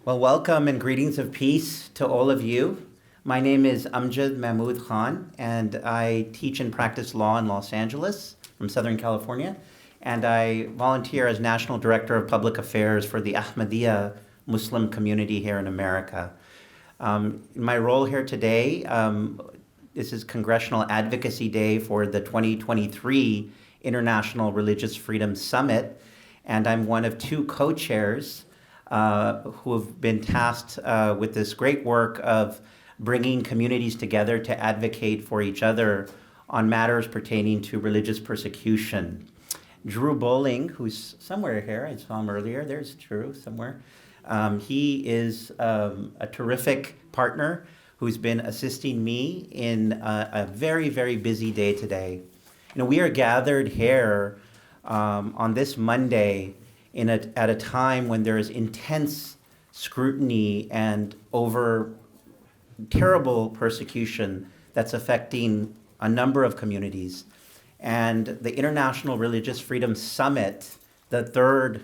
Well, welcome and greetings of peace to all of you. My name is Amjad Mahmood Khan, and I teach and practice law in Los Angeles from Southern California. And I volunteer as National Director of Public Affairs for the Ahmadiyya Muslim community here in America. My role here today, this is Congressional Advocacy Day for the 2023 International Religious Freedom Summit, and I'm one of two co-chairs who have been tasked with this great work of bringing communities together to advocate for each other on matters pertaining to religious persecution. Drew Bowling, who's somewhere here, I saw him earlier, there's Drew somewhere. He is a terrific partner who's been assisting me in a very, very busy day today. You know, we are gathered here on this Monday at a time when there is intense scrutiny and over terrible persecution that's affecting a number of communities. And the International Religious Freedom Summit, the third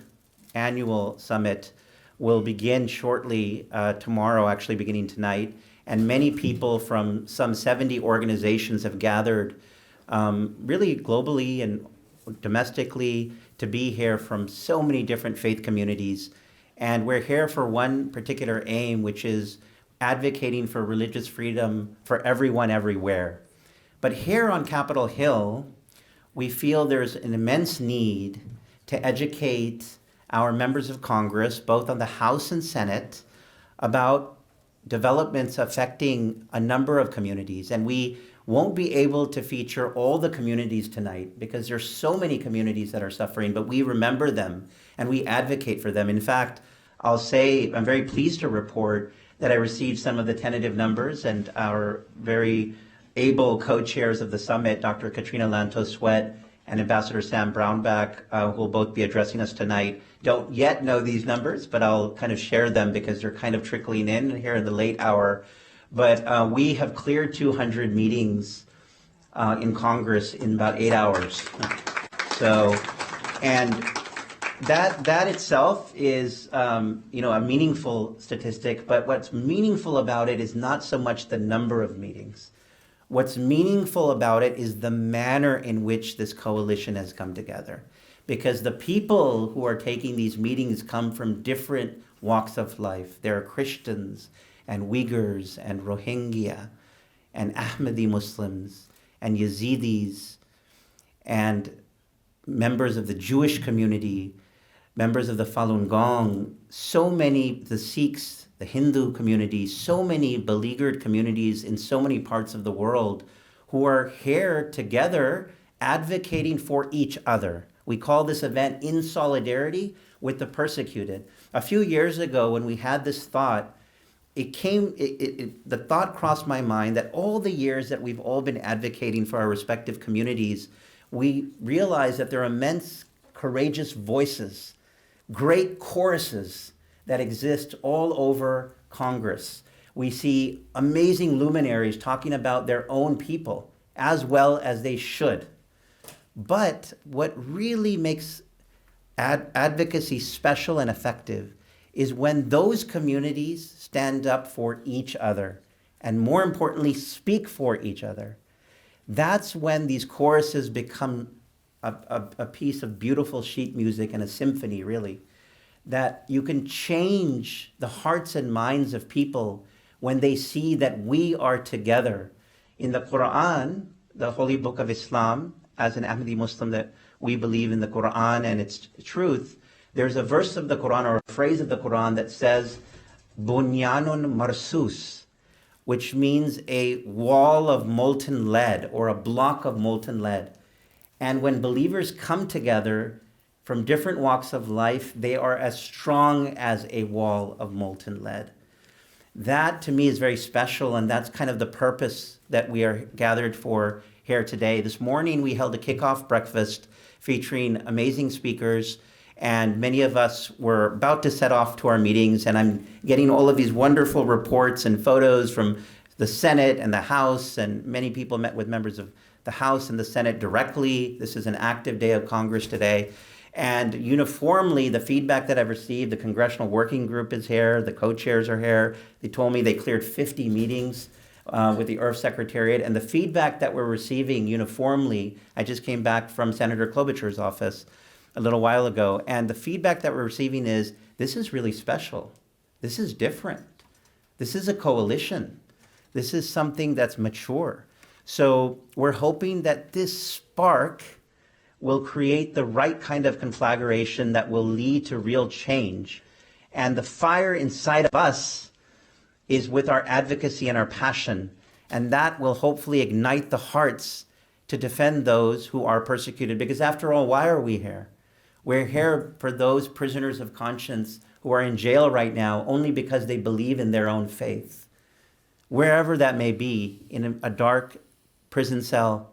annual summit, will begin shortly tomorrow, actually beginning tonight. And many people from some 70 organizations have gathered really globally and domestically to be here from so many different faith communities. And we're here for one particular aim, which is advocating for religious freedom for everyone everywhere. But here on Capitol Hill, we feel there's an immense need to educate our members of Congress, both on the House and Senate, about developments affecting a number of communities. And we won't be able to feature all the communities tonight because there's so many communities that are suffering, but we remember them and we advocate for them. In fact, I'll say I'm very pleased to report that I received some of the tentative numbers, and our very able co-chairs of the summit, Dr. Katrina Lantos Swett and Ambassador Sam Brownback, who will both be addressing us tonight, don't yet know these numbers, but I'll kind of share them because they're kind of trickling in here in the late hour. But we have cleared 200 meetings in Congress in about 8 hours. So, and that itself is, a meaningful statistic. But what's meaningful about it is not so much the number of meetings. What's meaningful about it is the manner in which this coalition has come together. Because the people who are taking these meetings come from different walks of life. There are Christians and Uyghurs and Rohingya and Ahmadi Muslims and Yazidis and members of the Jewish community, members of the Falun Gong, so many, the Sikhs, the Hindu community, so many beleaguered communities in so many parts of the world who are here together advocating for each other. We call this event In Solidarity with the Persecuted. A few years ago when we had this thought, the thought crossed my mind that all the years that we've all been advocating for our respective communities, we realize that there are immense, courageous voices, great choruses that exist all over Congress. We see amazing luminaries talking about their own people, as well as they should. But what really makes advocacy special and effective is when those communities stand up for each other, and more importantly, speak for each other. That's when these choruses become a piece of beautiful sheet music and a symphony, really, that you can change the hearts and minds of people when they see that we are together. In the Quran, the holy book of Islam, as an Ahmadi Muslim, that we believe in the Quran and its truth, there's a verse of the Quran or a phrase of the Quran that says, Bunyanun marsus, which means a wall of molten lead or a block of molten lead. And when believers come together from different walks of life, they are as strong as a wall of molten lead. That to me is very special, and that's kind of the purpose that we are gathered for here today. This morning we held a kickoff breakfast featuring amazing speakers, and many of us were about to set off to our meetings, and I'm getting all of these wonderful reports and photos from the Senate and the House, and many people met with members of the House and the Senate directly. This is an active day of Congress today. And uniformly, the feedback that I've received, the Congressional Working Group is here, the co-chairs are here. They told me they cleared 50 meetings with the IRF Secretariat. And the feedback that we're receiving uniformly, I just came back from Senator Klobuchar's office a little while ago, and the feedback that we're receiving is, this is really special. This is different. This is a coalition. This is something that's mature. So we're hoping that this spark will create the right kind of conflagration that will lead to real change. And the fire inside of us is with our advocacy and our passion. And that will hopefully ignite the hearts to defend those who are persecuted. Because after all, why are we here? We're here for those prisoners of conscience who are in jail right now only because they believe in their own faith. Wherever that may be, in a dark prison cell,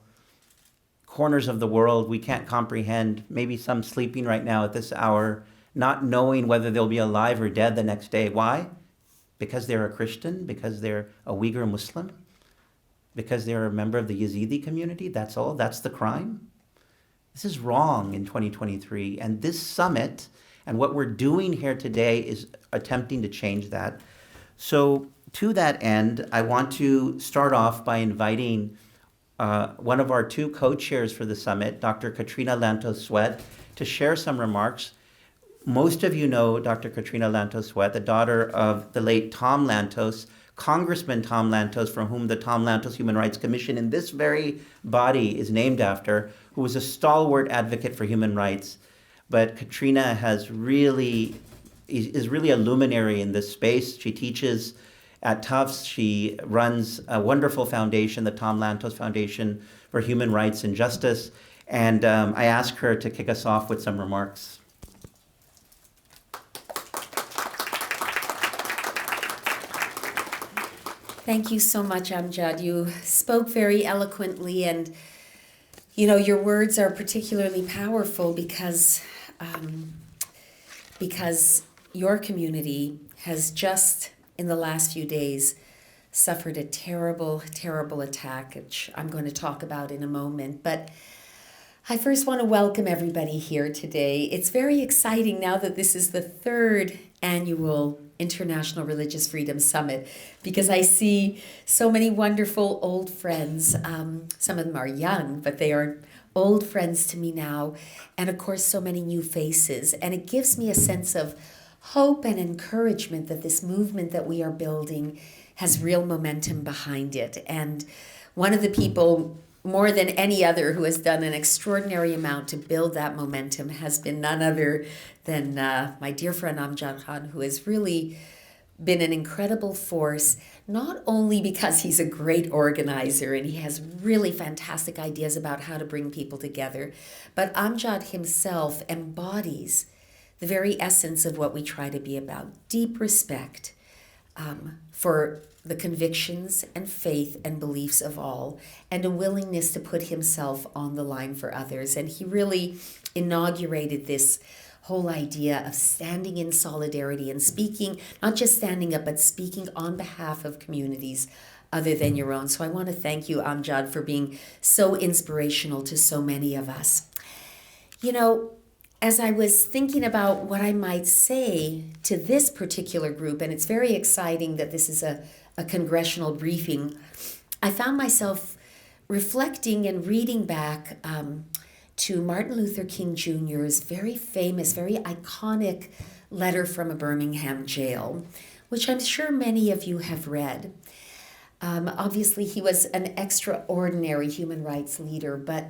corners of the world we can't comprehend, maybe some sleeping right now at this hour, not knowing whether they'll be alive or dead the next day. Why? Because they're a Christian? Because they're a Uyghur Muslim? Because they're a member of the Yazidi community? That's all? That's the crime? This is wrong in 2023. And this summit and what we're doing here today is attempting to change that. So to that end, I want to start off by inviting one of our two co-chairs for the summit, Dr. Katrina Lantos Swett, to share some remarks. Most of you know Dr. Katrina Lantos Swett, the daughter of the late Tom Lantos, Congressman Tom Lantos, from whom the Tom Lantos Human Rights Commission in this very body is named after, who was a stalwart advocate for human rights. But Katrina is really a luminary in this space. She teaches at Tufts. She runs a wonderful foundation, the Tom Lantos Foundation for Human Rights and Justice. And I asked her to kick us off with some remarks. Thank you so much, Amjad. You spoke very eloquently, and your words are particularly powerful because your community has just in the last few days suffered a terrible, terrible attack, which I'm going to talk about in a moment. But I first want to welcome everybody here today. It's very exciting now that this is the third annual International Religious Freedom Summit, because I see so many wonderful old friends. Some of them are young, but they are old friends to me now. And of course, so many new faces. And it gives me a sense of hope and encouragement that this movement that we are building has real momentum behind it. And one of the people, more than any other, who has done an extraordinary amount to build that momentum has been none other than my dear friend Amjad Khan, who has really been an incredible force, not only because he's a great organizer and he has really fantastic ideas about how to bring people together, but Amjad himself embodies the very essence of what we try to be about: deep respect for the convictions and faith and beliefs of all, and a willingness to put himself on the line for others. And he really inaugurated this whole idea of standing in solidarity and speaking, not just standing up, but speaking on behalf of communities other than your own. So I want to thank you, Amjad, for being so inspirational to so many of us. As I was thinking about what I might say to this particular group, and it's very exciting that this is a congressional briefing, I found myself reflecting and reading back to Martin Luther King Jr.'s very famous, very iconic letter from a Birmingham jail, which I'm sure many of you have read. Obviously, he was an extraordinary human rights leader, but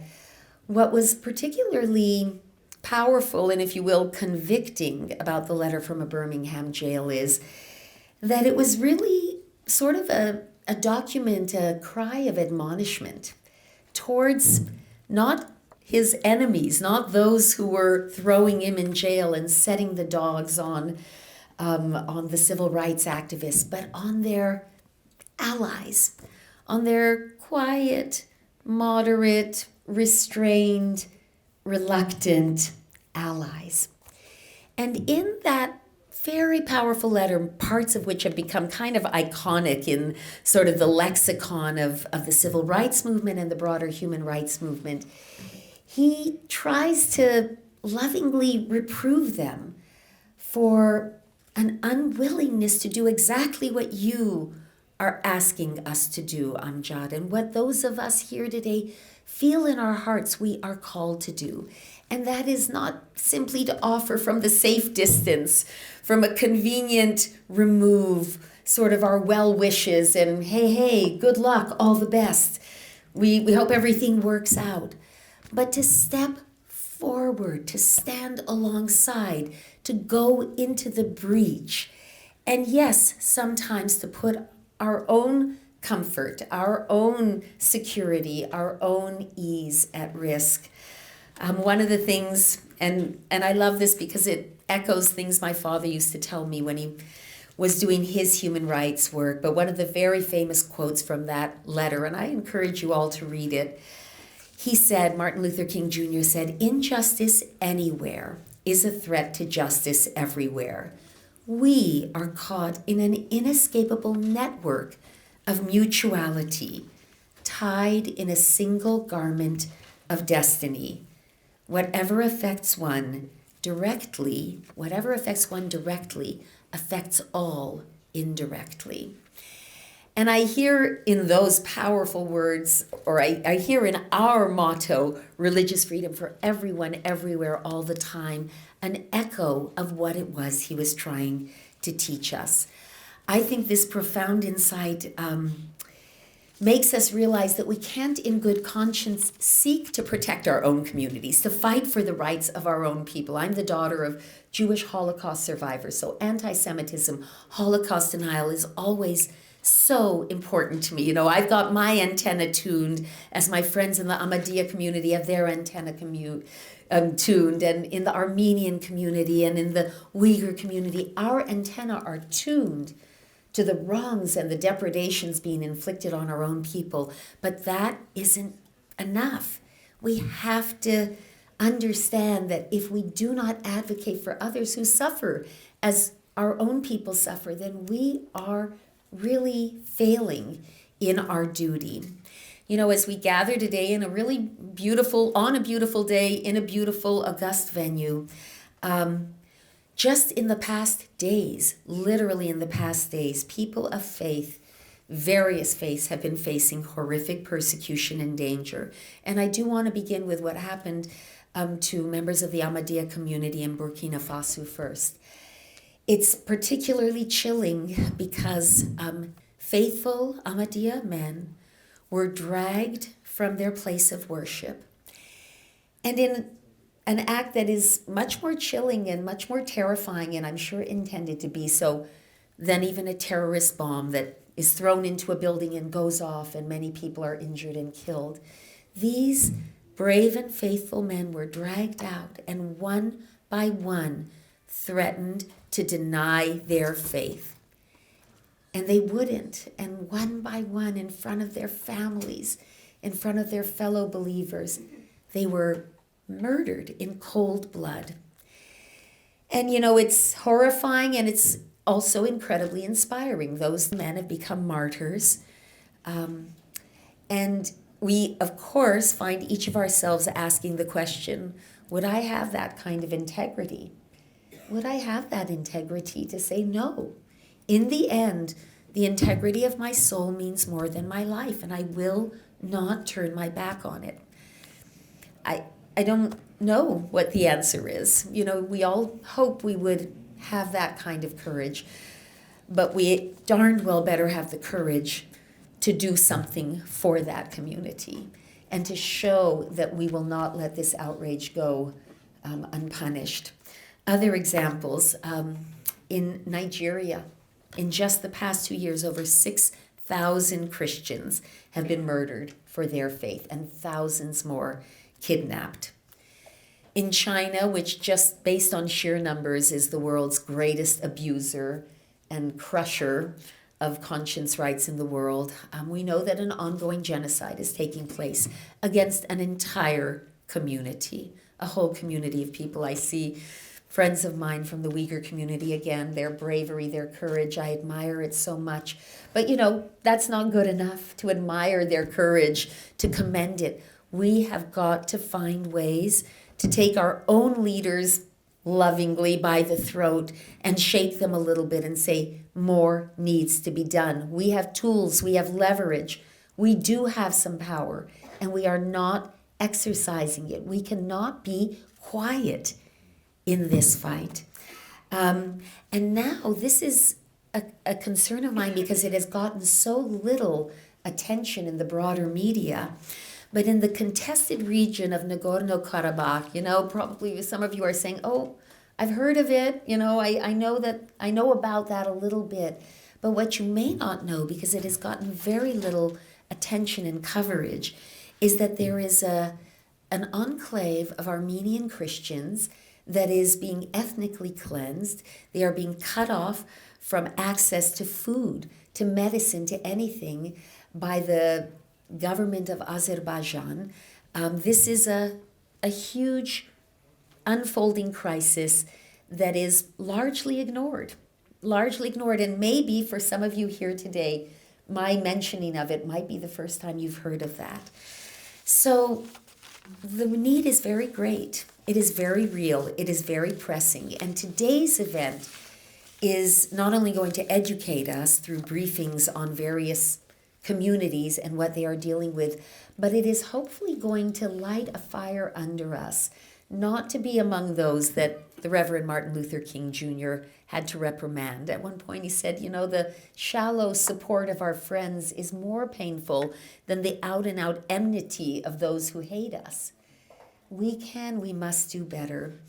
what was particularly powerful and, if you will, convicting about the letter from a Birmingham jail is that it was really sort of a document, a cry of admonishment towards not his enemies, not those who were throwing him in jail and setting the dogs on the civil rights activists, but on their allies, on their quiet, moderate, restrained, reluctant allies. And in that very powerful letter, parts of which have become kind of iconic in sort of the lexicon of the civil rights movement and the broader human rights movement, he tries to lovingly reprove them for an unwillingness to do exactly what you are asking us to do, Amjad, and what those of us here today feel in our hearts we are called to do. And that is not simply to offer from the safe distance, from a convenient remove, sort of our well wishes and hey, good luck, all the best. We hope everything works out. But to step forward, to stand alongside, to go into the breach. And yes, sometimes to put our own comfort, our own security, our own ease at risk. One of the things, and I love this because it echoes things my father used to tell me when he was doing his human rights work, but one of the very famous quotes from that letter, and I encourage you all to read it, he said, Martin Luther King Jr. said, "Injustice anywhere is a threat to justice everywhere. We are caught in an inescapable network of mutuality, tied in a single garment of destiny. Whatever affects one directly affects all indirectly." And I hear in those powerful words, or I hear in our motto, religious freedom for everyone, everywhere, all the time, an echo of what it was he was trying to teach us. I think this profound insight makes us realize that we can't in good conscience seek to protect our own communities, to fight for the rights of our own people. I'm the daughter of Jewish Holocaust survivors, so anti-Semitism, Holocaust denial is always so important to me. You know, I've got my antenna tuned as my friends in the Ahmadiyya community have their antenna tuned, and in the Armenian community and in the Uyghur community, our antenna are tuned to the wrongs and the depredations being inflicted on our own people. But that isn't enough. We have to understand that if we do not advocate for others who suffer as our own people suffer, then we are really failing in our duty. You know, as we gather today in a really beautiful, on a beautiful day, in a beautiful, august venue, just in the past days, literally in the past days, people of faith, various faiths, have been facing horrific persecution and danger. And I do want to begin with what happened to members of the Ahmadiyya community in Burkina Faso first. It's particularly chilling because faithful Ahmadiyya men were dragged from their place of worship. And in an act that is much more chilling and much more terrifying, and I'm sure intended to be so, than even a terrorist bomb that is thrown into a building and goes off and many people are injured and killed. These brave and faithful men were dragged out and one by one threatened to deny their faith. And they wouldn't. And one by one, in front of their families, in front of their fellow believers, they were murdered in cold blood. And you know, it's horrifying and it's also incredibly inspiring. Those men have become martyrs. And we, of course, find each of ourselves asking the question, would I have that kind of integrity? Would I have that integrity to say no? In the end, the integrity of my soul means more than my life, and I will not turn my back on it. I don't know what the answer is. You know, we all hope we would have that kind of courage, but we darn well better have the courage to do something for that community and to show that we will not let this outrage go unpunished. Other examples, in Nigeria, in just the past 2 years, over 6,000 Christians have been murdered for their faith and thousands more kidnapped. In China, which just based on sheer numbers is the world's greatest abuser and crusher of conscience rights in the world, we know that an ongoing genocide is taking place against an entire community, a whole community of people. I see friends of mine from the Uyghur community, again, their bravery, their courage, I admire it so much. But you know, that's not good enough to admire their courage, to commend it. We have got to find ways to take our own leaders lovingly by the throat and shake them a little bit and say, more needs to be done. We have tools, we have leverage, we do have some power, and we are not exercising it. We cannot be quiet in this fight. And now this is a concern of mine because it has gotten so little attention in the broader media. But in the contested region of Nagorno-Karabakh, probably some of you are saying, oh, I've heard of it, I know about that a little bit. But what you may not know, because it has gotten very little attention and coverage, is that there is an enclave of Armenian Christians that is being ethnically cleansed. They are being cut off from access to food, to medicine, to anything by the government of Azerbaijan. This is a huge unfolding crisis that is largely ignored. And maybe for some of you here today, my mentioning of it might be the first time you've heard of that. So the need is very great. It is very real. It is very pressing. And today's event is not only going to educate us through briefings on various communities and what they are dealing with, but it is hopefully going to light a fire under us, not to be among those that the Reverend Martin Luther King Jr. had to reprimand. At one point he said, the shallow support of our friends is more painful than the out-and-out enmity of those who hate us. We must do better.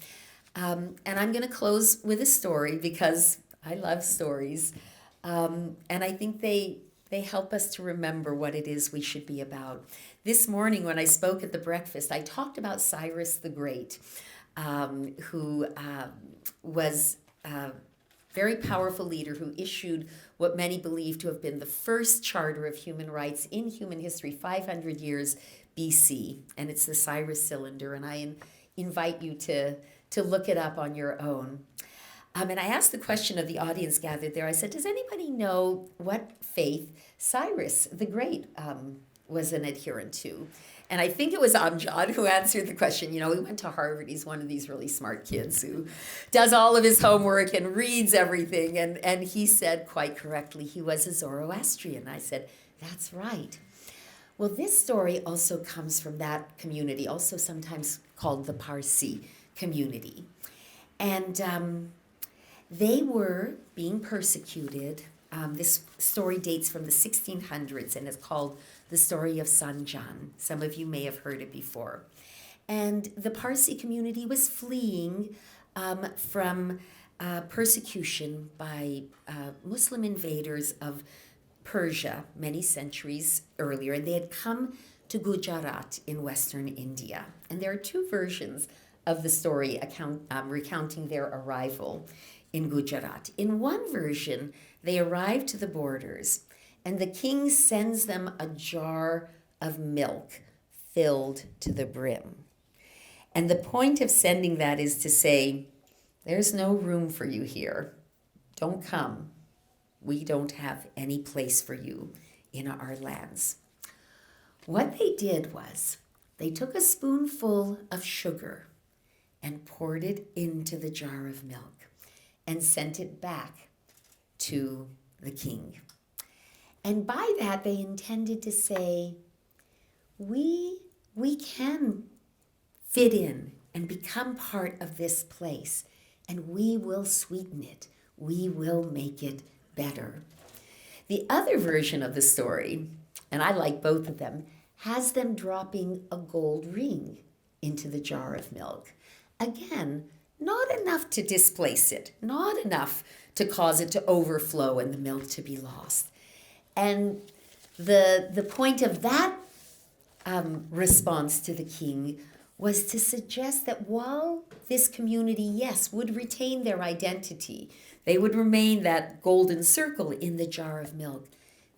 And I'm going to close with a story because I love stories. And I think they help us to remember what it is we should be about. This morning when I spoke at the breakfast, I talked about Cyrus the Great, who was a very powerful leader who issued what many believe to have been the first charter of human rights in human history, 500 years BC. And it's the Cyrus Cylinder, and I invite you to look it up on your own. And I asked the question of the audience gathered there. I said, does anybody know what faith Cyrus the Great was an adherent to? And I think it was Amjad who answered the question. He went to Harvard. He's one of these really smart kids who does all of his homework and reads everything. And he said quite correctly, he was a Zoroastrian. I said, that's right. Well, this story also comes from that community, also sometimes called the Parsi community. And they were being persecuted. This story dates from the 1600s and is called the story of Sanjan. Some of you may have heard it before. And the Parsi community was fleeing from persecution by Muslim invaders of Persia many centuries earlier. And they had come to Gujarat in western India. And there are two versions of the story recounting their arrival in Gujarat. In one version, they arrive to the borders, and the king sends them a jar of milk filled to the brim. And the point of sending that is to say, there's no room for you here. Don't come. We don't have any place for you in our lands. What they did was they took a spoonful of sugar and poured it into the jar of milk and sent it back to the king. And by that, they intended to say, we can fit in and become part of this place, and we will sweeten it. We will make it better. The other version of the story, and I like both of them, has them dropping a gold ring into the jar of milk. Again, not enough to displace it, not enough to cause it to overflow and the milk to be lost. And the point of that response to the king was to suggest that while this community, yes, would retain their identity, they would remain that golden circle in the jar of milk,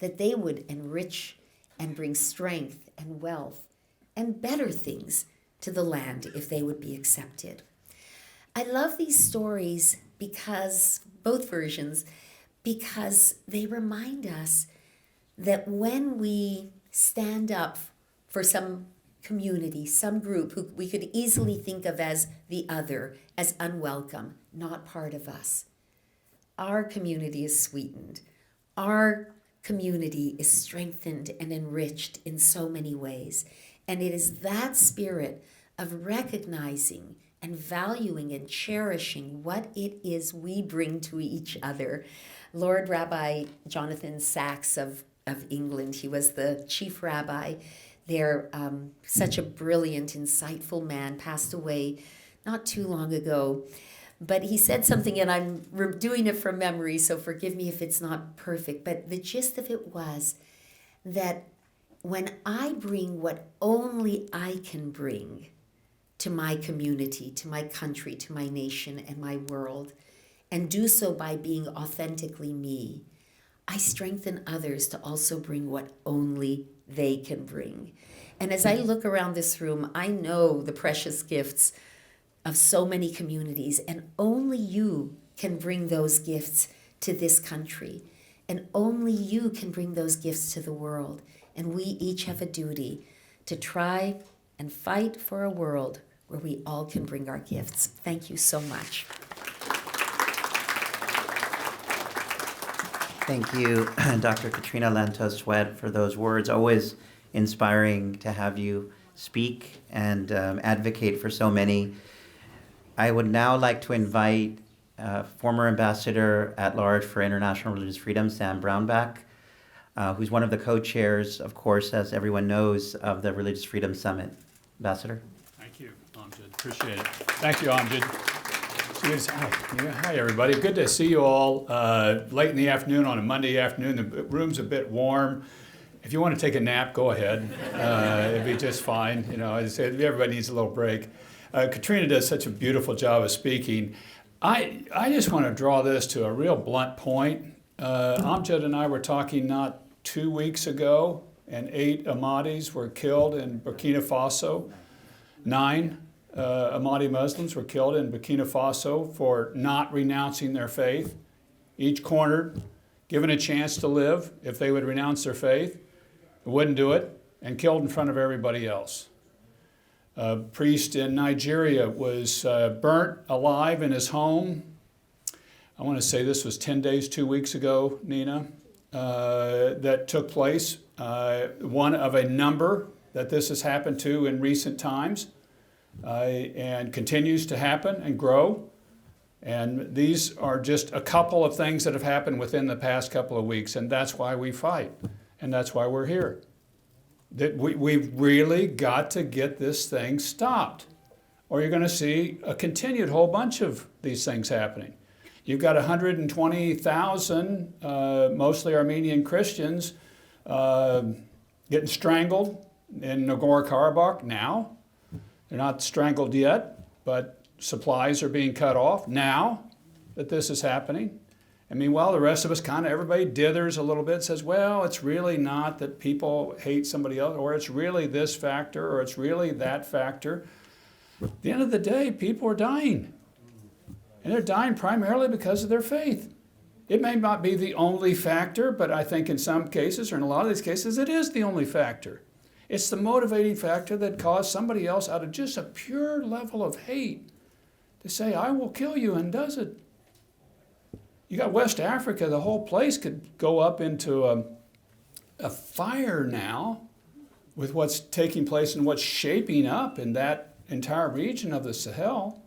that they would enrich and bring strength and wealth and better things to the land if they would be accepted. I love these stories because, both versions, because they remind us that when we stand up for some community, some group who we could easily think of as the other, as unwelcome, not part of us. Our community is sweetened. Our community is strengthened and enriched in so many ways. And it is that spirit of recognizing and valuing and cherishing what it is we bring to each other. Lord Rabbi Jonathan Sacks of England, he was the chief rabbi there, such a brilliant, insightful man, passed away not too long ago. But he said something, and I'm doing it from memory, so forgive me if it's not perfect, but the gist of it was that when I bring what only I can bring to my community, to my country, to my nation and my world, and do so by being authentically me, I strengthen others to also bring what only they can bring. And as I look around this room, I know the precious gifts of so many communities, and only you can bring those gifts to this country, and only you can bring those gifts to the world. And we each have a duty to try and fight for a world where we all can bring our gifts. Thank you so much. Thank you, Dr. Katrina Lantos Swett, for those words. Always inspiring to have you speak and advocate for so many. I would now like to invite former Ambassador at Large for International Religious Freedom, Sam Brownback, who's one of the co-chairs, of course, as everyone knows, of the Religious Freedom Summit. Ambassador. Thank you, Amjad. Appreciate it. Thank you, Amjad. Hi, everybody. Good to see you all late in the afternoon on a Monday afternoon. The room's a bit warm. If you want to take a nap, go ahead. It'd be just fine. You know, as I said, everybody needs a little break. Katrina does such a beautiful job of speaking. I just want to draw this to a real blunt point. Amjad and I were talking not 2 weeks ago, and 8 Ahmadis were killed in Burkina Faso. 9 Ahmadi Muslims were killed in Burkina Faso for not renouncing their faith, each cornered, given a chance to live if they would renounce their faith, wouldn't do it, and killed in front of everybody else. A priest in Nigeria was burnt alive in his home. I want to say this was 10 days, 2 weeks ago, Nina, that took place. One of a number that this has happened to in recent times, and continues to happen and grow. And these are just a couple of things that have happened within the past couple of weeks, and that's why we fight, and that's why we're here. That we've really got to get this thing stopped, or you're going to see a continued whole bunch of these things happening. You've got 120,000, mostly Armenian Christians, getting strangled in Nagorno-Karabakh now. They're not strangled yet, but supplies are being cut off now that this is happening. And meanwhile, the rest of us everybody dithers a little bit, says, well, it's really not that people hate somebody else, or it's really this factor, or it's really that factor. At the end of the day, people are dying. And they're dying primarily because of their faith. It may not be the only factor, but I think in some cases, or in a lot of these cases, it is the only factor. It's the motivating factor that caused somebody else out of just a pure level of hate to say, I will kill you, and does it. You got West Africa, the whole place could go up into a fire now with what's taking place and what's shaping up in that entire region of the Sahel.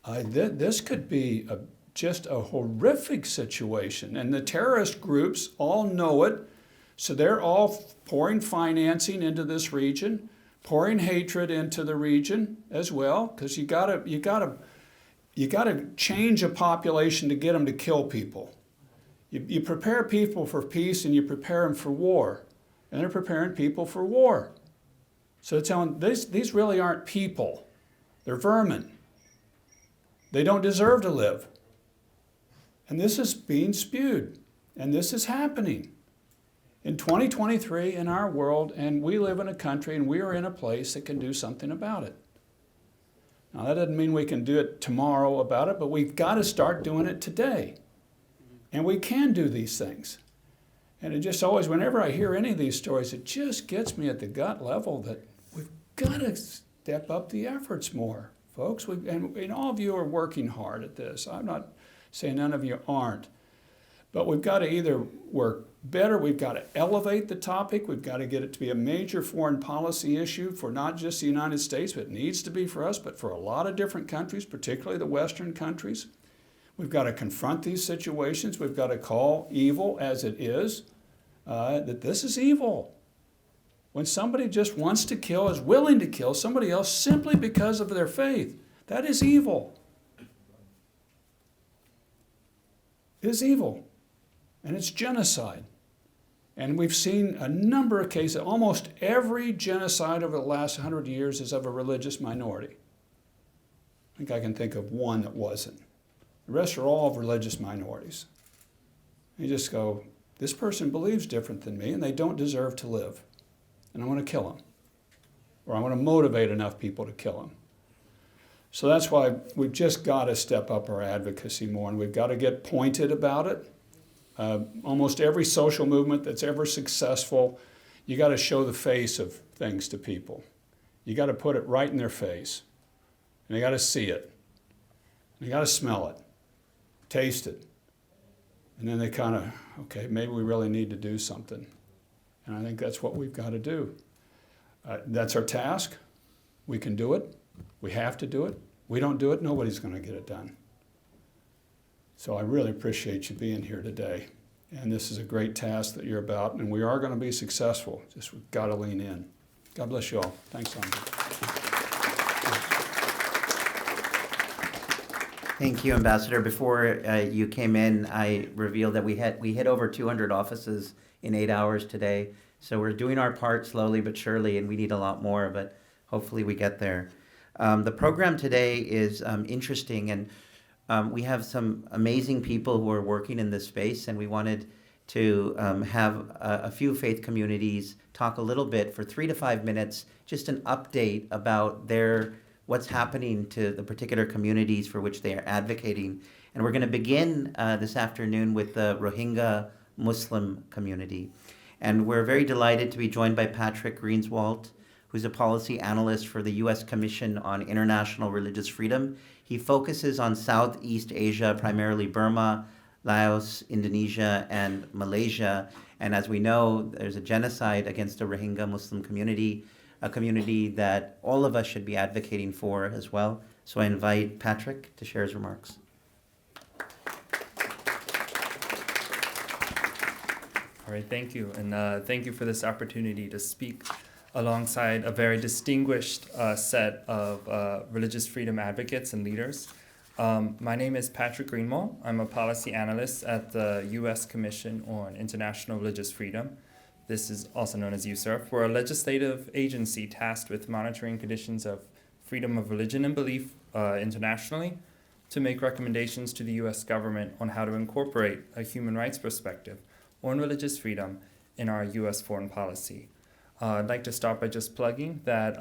This could be just a horrific situation, and the terrorist groups all know it, so they're all pouring financing into this region, pouring hatred into the region as well, because you gotta change a population to get them to kill people. You prepare people for peace, and you prepare them for war, and they're preparing people for war. So it's telling these really aren't people; they're vermin. They don't deserve to live. And this is being spewed, and this is happening in 2023 in our world, and we live in a country, and we are in a place that can do something about it. Now, that doesn't mean we can do it tomorrow about it, but we've got to start doing it today. And we can do these things. And it just always, whenever I hear any of these stories, it just gets me at the gut level that got to step up the efforts more, folks. And all of you are working hard at this. I'm not saying none of you aren't. But we've got to either work better, we've got to elevate the topic, we've got to get it to be a major foreign policy issue for not just the United States, but it needs to be for us, but for a lot of different countries, particularly the Western countries. We've got to confront these situations. We've got to call evil as it is, that this is evil. When somebody just wants to kill, is willing to kill somebody else simply because of their faith, that is evil. It is evil. And it's genocide. And we've seen a number of cases. Almost every genocide over the last 100 years is of a religious minority. I think I can think of one that wasn't. The rest are all of religious minorities. You just go, this person believes different than me and they don't deserve to live. And I want to kill them. Or I want to motivate enough people to kill them. So that's why we've just got to step up our advocacy more, and we've got to get pointed about it. Almost every social movement that's ever successful, you got to show the face of things to people. You got to put it right in their face. And they got to see it. They got to smell it, taste it. And then they kind of, okay, maybe we really need to do something. And I think that's what we've got to do. That's our task. We can do it. We have to do it. We don't do it, nobody's going to get it done. So I really appreciate you being here today. And this is a great task that you're about, and we are going to be successful. Just we've got to lean in. God bless you all. Thanks, Andrew. Thank you, Ambassador. Before you came in, I revealed that we hit over 200 offices in 8 hours today. So we're doing our part slowly but surely, and we need a lot more, but hopefully we get there. The program today is interesting, and we have some amazing people who are working in this space, and we wanted to have a few faith communities talk a little bit for 3 to 5 minutes, just an update about what's happening to the particular communities for which they are advocating. And we're going to begin this afternoon with the Rohingya Muslim community. And we're very delighted to be joined by Patrick Greenswald, who's a policy analyst for the U.S. Commission on International Religious Freedom. He focuses on Southeast Asia, primarily Burma, Laos, Indonesia, and Malaysia. And as we know, there's a genocide against the Rohingya Muslim community, a community that all of us should be advocating for as well. So I invite Patrick to share his remarks. All right, thank you. And thank you for this opportunity to speak alongside a very distinguished set of religious freedom advocates and leaders. My name is Patrick Greenwald. I'm a policy analyst at the U.S. Commission on International Religious Freedom. This is also known as USIRF. We're a legislative agency tasked with monitoring conditions of freedom of religion and belief internationally to make recommendations to the U.S. government on how to incorporate a human rights perspective on religious freedom in our U.S. foreign policy. I'd like to start by just plugging that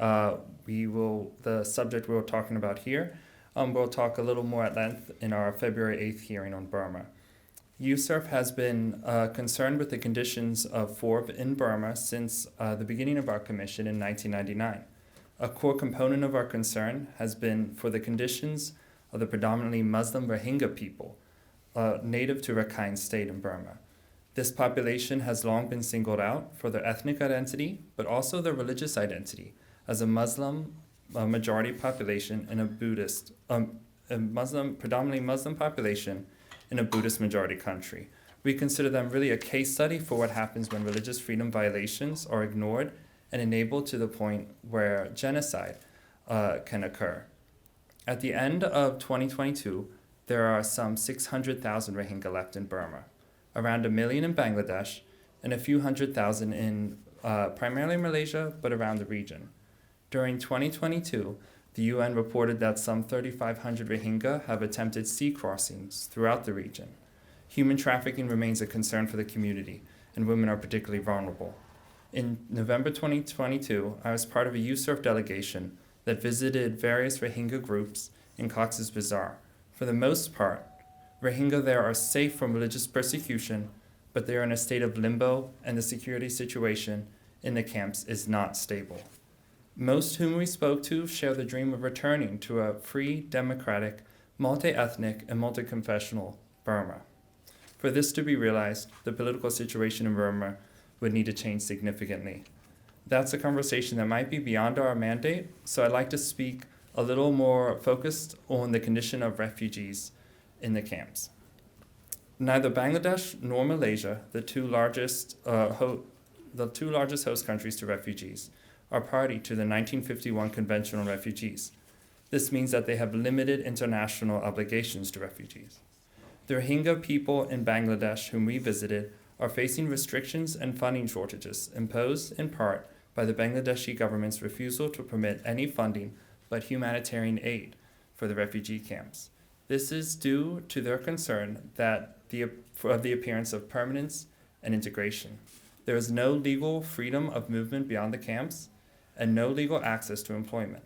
the subject we're talking about here, we'll talk a little more at length in our February 8th hearing on Burma. USIRF has been concerned with the conditions of FORB in Burma since the beginning of our commission in 1999. A core component of our concern has been for the conditions of the predominantly Muslim Rohingya people native to Rakhine State in Burma. This population has long been singled out for their ethnic identity, but also their religious identity as a Muslim majority population in a Buddhist, predominantly Muslim population in a Buddhist majority country. We consider them really a case study for what happens when religious freedom violations are ignored and enabled to the point where genocide can occur. At the end of 2022, there are some 600,000 Rohingya left in Burma, around 1 million in Bangladesh, and a few 100,000 in primarily Malaysia, but around the region. During 2022, the UN reported that some 3,500 Rohingya have attempted sea crossings throughout the region. Human trafficking remains a concern for the community, and women are particularly vulnerable. In November 2022, I was part of a USIRF delegation that visited various Rohingya groups in Cox's Bazar. For the most part, Rohingya there are safe from religious persecution, but they are in a state of limbo, and the security situation in the camps is not stable. Most whom we spoke to share the dream of returning to a free, democratic, multi-ethnic, and multi-confessional Burma. For this to be realized, the political situation in Burma would need to change significantly. That's a conversation that might be beyond our mandate, so I'd like to speak a little more focused on the condition of refugees in the camps. Neither Bangladesh nor Malaysia, the two largest host countries to refugees, are party to the 1951 Convention on Refugees. This means that they have limited international obligations to refugees. The Rohingya people in Bangladesh whom we visited are facing restrictions and funding shortages imposed in part by the Bangladeshi government's refusal to permit any funding but humanitarian aid for the refugee camps. This is due to their concern that of the appearance of permanence and integration. There is no legal freedom of movement beyond the camps and no legal access to employment.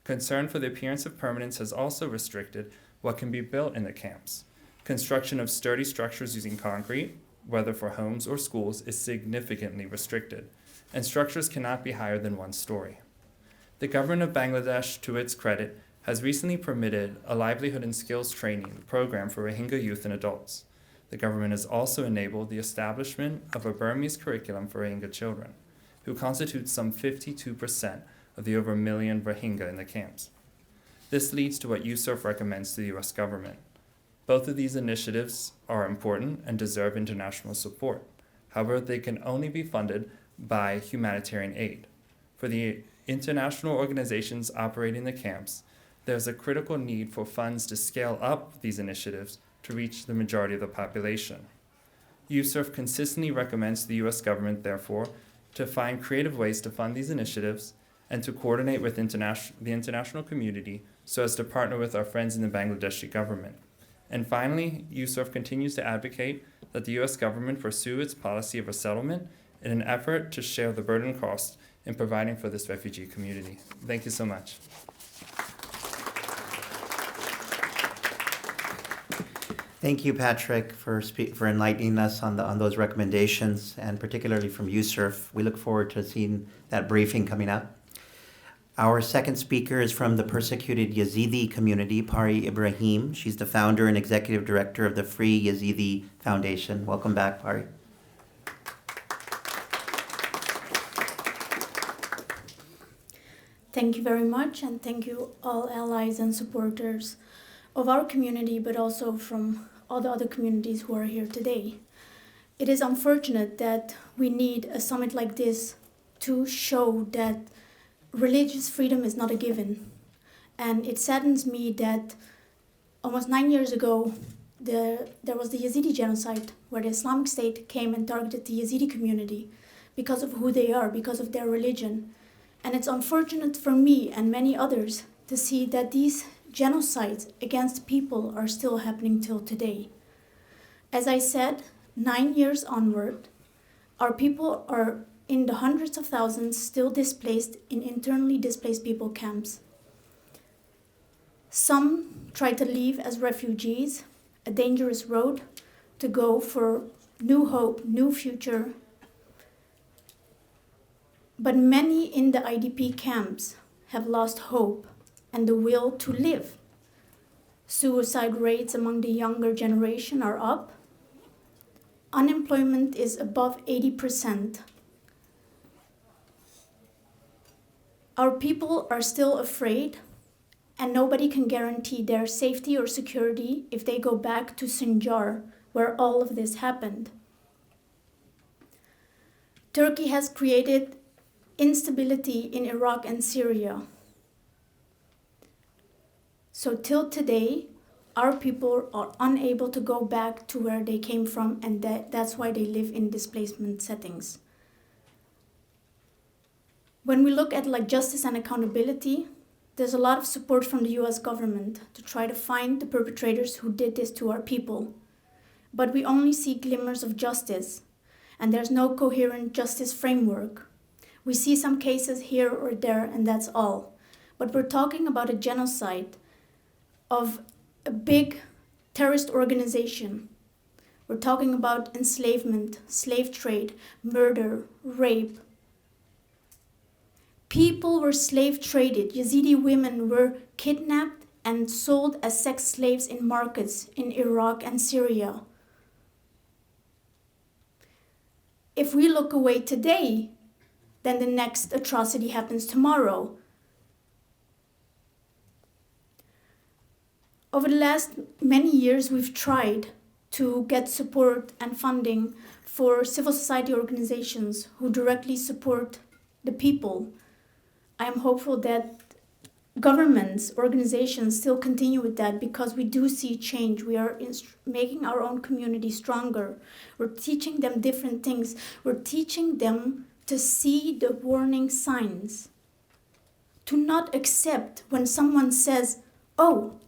Concern for the appearance of permanence has also restricted what can be built in the camps. Construction of sturdy structures using concrete, whether for homes or schools, is significantly restricted, and structures cannot be higher than 1 story. The government of Bangladesh, to its credit, has recently permitted a livelihood and skills training program for Rohingya youth and adults. The government has also enabled the establishment of a Burmese curriculum for Rohingya children, who constitute some 52% of the over 1 million Rohingya in the camps. This leads to what USURF recommends to the U.S. government. Both of these initiatives are important and deserve international support. However, they can only be funded by humanitarian aid. For the international organizations operating in the camps, there's a critical need for funds to scale up these initiatives to reach the majority of the population. USURF consistently recommends to the U.S. government, therefore, to find creative ways to fund these initiatives and to coordinate with the international community so as to partner with our friends in the Bangladeshi government. And finally, USURF continues to advocate that the U.S. government pursue its policy of resettlement in an effort to share the burden and cost in providing for this refugee community. Thank you so much. Thank you, Patrick, for enlightening us on those recommendations, and particularly from USURF. We look forward to seeing that briefing coming up. Our second speaker is from the persecuted Yazidi community, Pari Ibrahim. She's the founder and executive director of the Free Yazidi Foundation. Welcome back, Pari. Thank you very much, and thank you all allies and supporters of our community, but also from all the other communities who are here today. It is unfortunate that we need a summit like this to show that religious freedom is not a given. And it saddens me that almost 9 years ago, there was the Yazidi genocide, where the Islamic State came and targeted the Yazidi community because of who they are, because of their religion. And it's unfortunate for me and many others to see that these genocides against people are still happening till today. As I said, 9 years onward, our people are in the hundreds of thousands still displaced in internally displaced people camps. Some try to leave as refugees, a dangerous road to go for new hope, new future. But many in the IDP camps have lost hope and the will to live. Suicide rates among the younger generation are up. Unemployment is above 80%. Our people are still afraid, and nobody can guarantee their safety or security if they go back to Sinjar, where all of this happened. Turkey has created instability in Iraq and Syria. So till today, our people are unable to go back to where they came from, and that's why they live in displacement settings. When we look at justice and accountability, there's a lot of support from the US government to try to find the perpetrators who did this to our people. But we only see glimmers of justice, and there's no coherent justice framework. We see some cases here or there, and that's all. But we're talking about a genocide of a big terrorist organization. We're talking about enslavement, slave trade, murder, rape. People were slave traded. Yazidi women were kidnapped and sold as sex slaves in markets in Iraq and Syria. If we look away today, then the next atrocity happens tomorrow. Over the last many years, we've tried to get support and funding for civil society organizations who directly support the people. I am hopeful that governments, organizations still continue with that because we do see change. We are making our own community stronger. We're teaching them different things. We're teaching them to see the warning signs, to not accept when someone says, "Oh,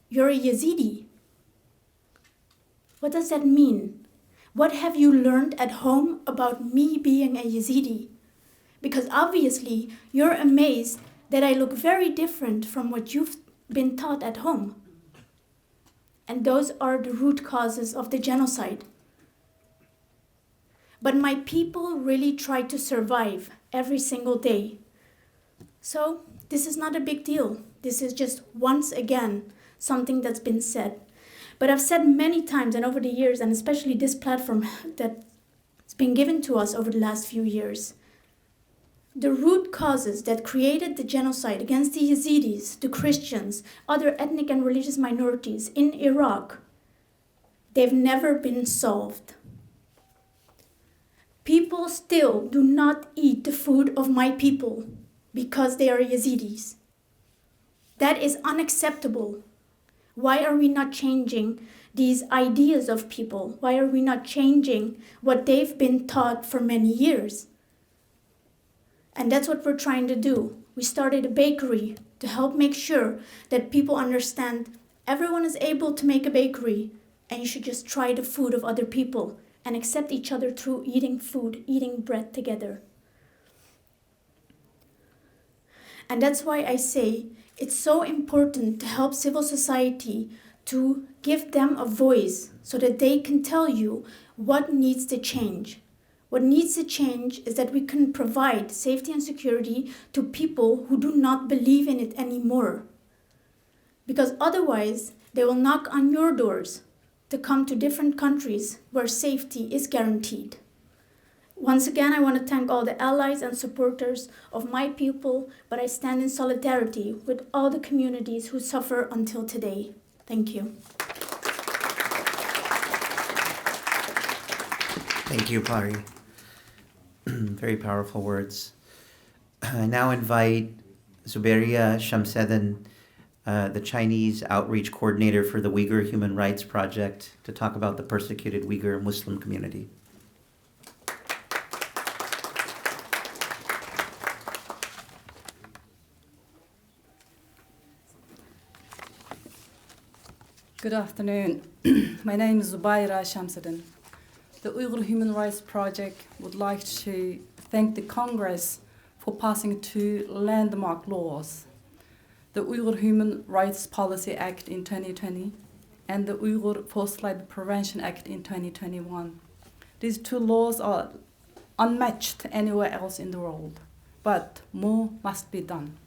you're a Yazidi." What does that mean? What have you learned at home about me being a Yazidi? Because obviously you're amazed that I look very different from what you've been taught at home. And those are the root causes of the genocide. But my people really try to survive every single day. So this is not a big deal. This is just once again something that's been said. But I've said many times and over the years, and especially this platform that's been given to us over the last few years, the root causes that created the genocide against the Yazidis, the Christians, other ethnic and religious minorities in Iraq, they've never been solved. People still do not eat the food of my people because they are Yazidis. That is unacceptable. Why are we not changing these ideas of people? Why are we not changing what they've been taught for many years? And that's what we're trying to do. We started a bakery to help make sure that people understand everyone is able to make a bakery and you should just try the food of other people and accept each other through eating food, eating bread together. And that's why I say it's so important to help civil society, to give them a voice so that they can tell you what needs to change. What needs to change is that we can provide safety and security to people who do not believe in it anymore. Because otherwise, they will knock on your doors to come to different countries where safety is guaranteed. Once again, I want to thank all the allies and supporters of my people, but I stand in solidarity with all the communities who suffer until today. Thank you. Thank you, Pari. Very powerful words. I now invite Zuberia Shamseddin, the Chinese outreach coordinator for the Uyghur Human Rights Project, to talk about the persecuted Uyghur Muslim community. Good afternoon. My name is Zubaira Shamseddin. The Uyghur Human Rights Project would like to thank the Congress for passing two landmark laws, the Uyghur Human Rights Policy Act in 2020 and the Uyghur Forced Labor Prevention Act in 2021. These two laws are unmatched anywhere else in the world, but more must be done.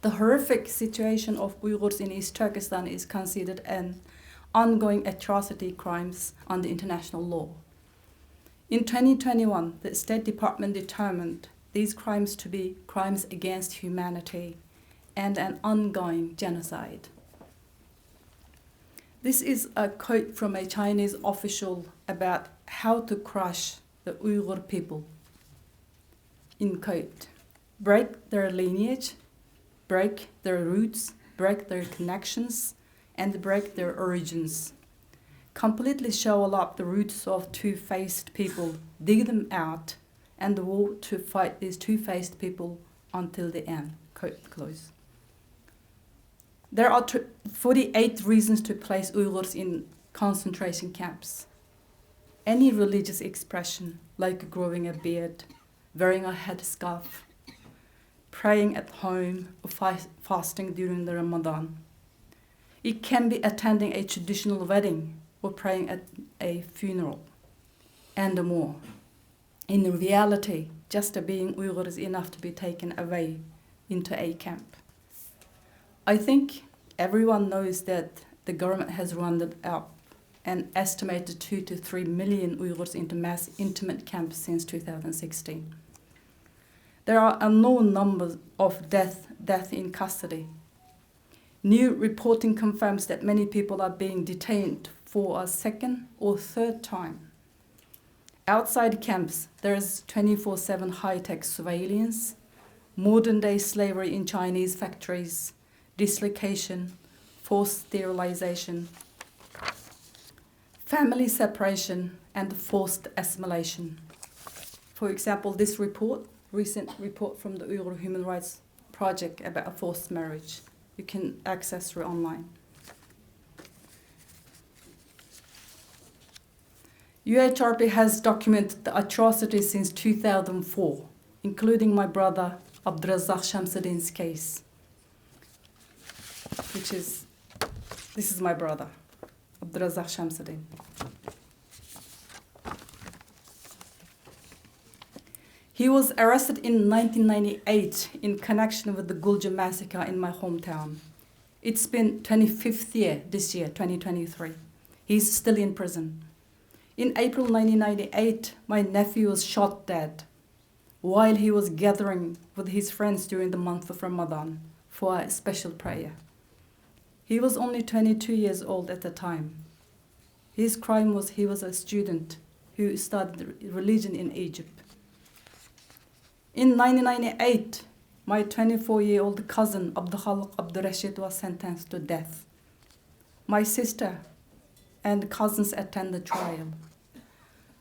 The horrific situation of Uyghurs in East Turkestan is considered an ongoing atrocity crimes under international law. In 2021, the State Department determined these crimes to be crimes against humanity and an ongoing genocide. This is a quote from a Chinese official about how to crush the Uyghur people. In quote, break their lineage, break their roots, break their connections, and break their origins. Completely shovel up the roots of two-faced people, dig them out, and war to fight these two-faced people until the end. Quote close. There are 48 reasons to place Uyghurs in concentration camps. Any religious expression, like growing a beard, wearing a headscarf, praying at home, or fasting during the Ramadan. It can be attending a traditional wedding or praying at a funeral, and more. In reality, just being Uyghur is enough to be taken away into a camp. I think everyone knows that the government has rounded up an estimated 2 to 3 million Uyghurs into mass internment camps since 2016. There are unknown numbers of death in custody. New reporting confirms that many people are being detained for a second or third time. Outside camps, there is 24/7 high-tech surveillance, modern-day slavery in Chinese factories, dislocation, forced sterilization, family separation, and forced assimilation. For example, this recent report from the Uyghur Human Rights Project about forced marriage, you can access through online. UHRP has documented the atrocities since 2004, including my brother Abdurazak Shamsuddin's case, this is my brother, Abdurazak Shamsuddin. He was arrested in 1998 in connection with the Gulja massacre in my hometown. It's been 25th year this year, 2023. He's still in prison. In April 1998, my nephew was shot dead while he was gathering with his friends during the month of Ramadan for a special prayer. He was only 22 years old at the time. His crime was he was a student who studied religion in Egypt. In 1998, my 24-year-old cousin Abdulhaq Abdurrashid was sentenced to death. My sister and cousins attended trial.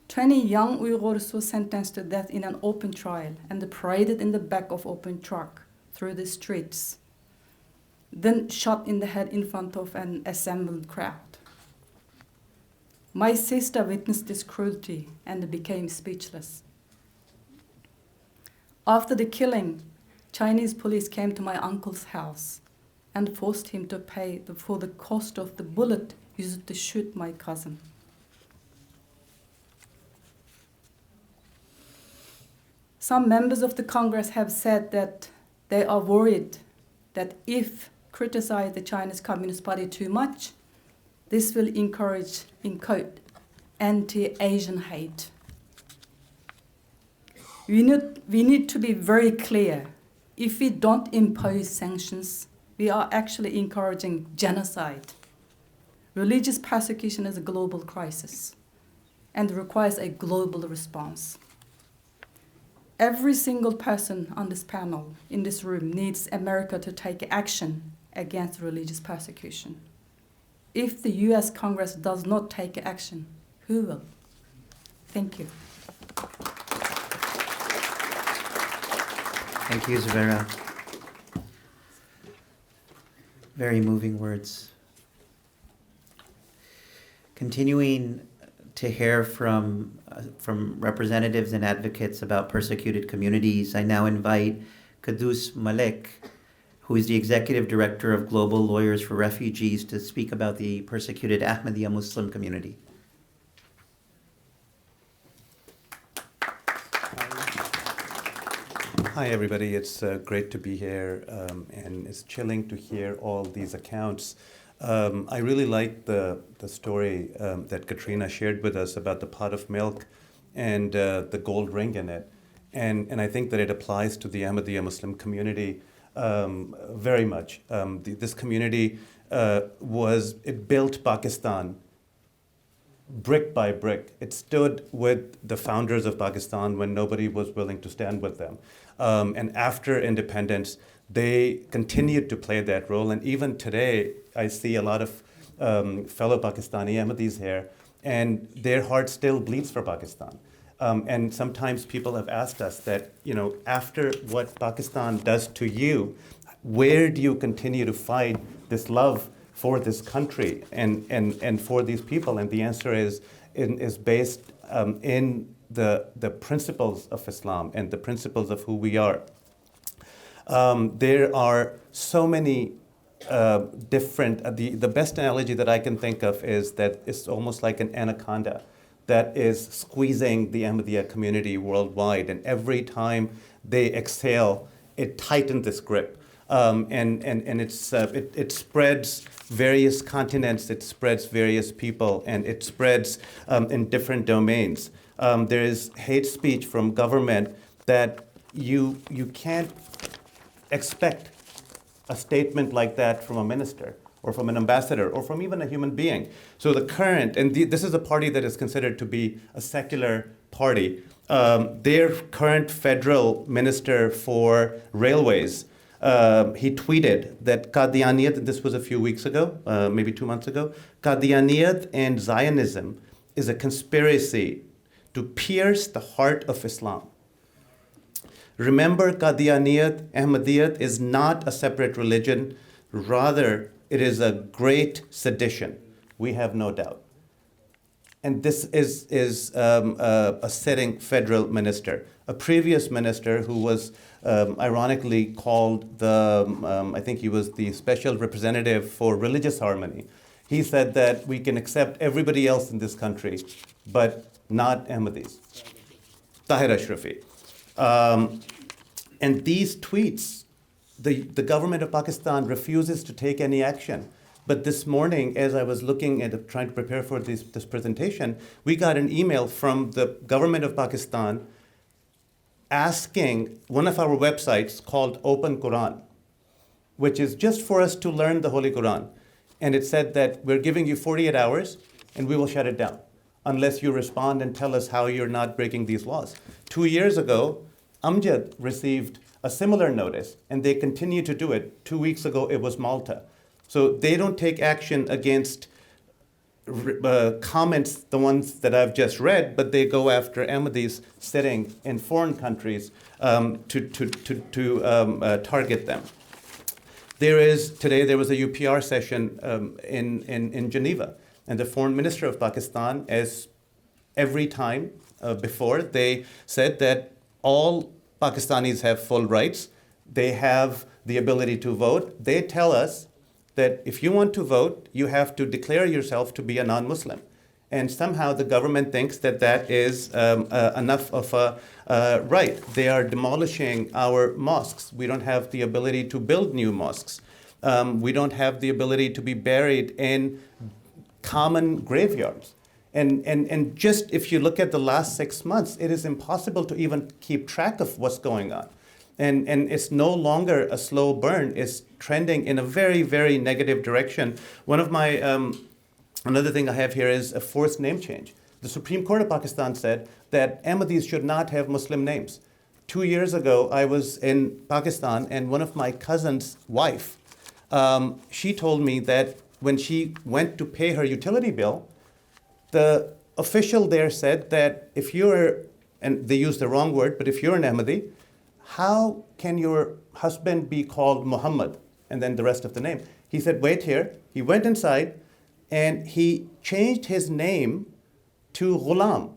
20 young Uyghurs were sentenced to death in an open trial and paraded in the back of open truck through the streets, then shot in the head in front of an assembled crowd. My sister witnessed this cruelty and became speechless. After the killing, Chinese police came to my uncle's house and forced him to pay for the cost of the bullet used to shoot my cousin. Some members of the Congress have said that they are worried that if criticize the Chinese Communist Party too much, this will encourage, in quote, anti-Asian hate. We need to be very clear. If we don't impose sanctions, we are actually encouraging genocide. Religious persecution is a global crisis and requires a global response. Every single person on this panel, in this room, needs America to take action against religious persecution. If the US Congress does not take action, who will? Thank you. Thank you, Zavera. Very moving words. Continuing to hear from representatives and advocates about persecuted communities, I now invite Qudus Malik, who is the Executive Director of Global Lawyers for Refugees, to speak about the persecuted Ahmadiyya Muslim community. Hi, everybody. It's great to be here, and it's chilling to hear all these accounts. I really like the story that Katrina shared with us about the pot of milk and the gold ring in it. And I think that it applies to the Ahmadiyya Muslim community very much. This community it built Pakistan brick by brick. It stood with the founders of Pakistan when nobody was willing to stand with them. And after independence, they continued to play that role. And even today, I see a lot of fellow Pakistani Ahmadis here, and their heart still bleeds for Pakistan. And sometimes people have asked us that, after what Pakistan does to you, where do you continue to find this love for this country and for these people? And the answer is based in the principles of Islam and the principles of who we are. There are so many different, the best analogy that I can think of is that it's almost like an anaconda that is squeezing the Ahmadiyya community worldwide. And every time they exhale, it tightens this grip. It spreads various continents, it spreads various people, and it spreads in different domains. There is hate speech from government that you can't expect a statement like that from a minister or from an ambassador or from even a human being. So the current, and this is a party that is considered to be a secular party, their current federal minister for railways, he tweeted that Qadianiyat, this was a few weeks ago, maybe 2 months ago, Qadianiyat and Zionism is a conspiracy to pierce the heart of Islam. Remember, Qadianiyat, Ahmadiyyat is not a separate religion. Rather, it is a great sedition. We have no doubt. And this is a sitting federal minister. A previous minister who was ironically called I think he was the special representative for religious harmony. He said that we can accept everybody else in this country, but not Ahmadis. Tahir Ashrafi. And these tweets, the government of Pakistan refuses to take any action. But this morning, as I was looking at trying to prepare for this presentation, we got an email from the government of Pakistan asking one of our websites called Open Quran, which is just for us to learn the Holy Quran. And it said that we're giving you 48 hours and we will shut it down unless you respond and tell us how you're not breaking these laws. 2 years ago, Amjad received a similar notice and they continue to do it. 2 weeks ago, it was Malta. So they don't take action against comments, the ones that I've just read, but they go after Ahmadis sitting in foreign countries to target them. Today there was a UPR session in Geneva, and the foreign minister of Pakistan, as every time before, they said that all Pakistanis have full rights. They have the ability to vote. They tell us that if you want to vote, you have to declare yourself to be a non-Muslim. And somehow the government thinks that that is enough of a right. They are demolishing our mosques. We don't have the ability to build new mosques. We don't have the ability to be buried in common graveyards. And just if you look at the last 6 months, it is impossible to even keep track of what's going on. And it's no longer a slow burn. It's trending in a very, very negative direction. One of my, another thing I have here is a forced name change. The Supreme Court of Pakistan said that Ahmadis should not have Muslim names. 2 years ago, I was in Pakistan, and one of my cousin's wife, she told me that when she went to pay her utility bill, the official there said that if you're, and they used the wrong word, but if you're an Ahmadi, how can your husband be called Muhammad? And then the rest of the name. He said, wait here. He went inside and he changed his name to Ghulam.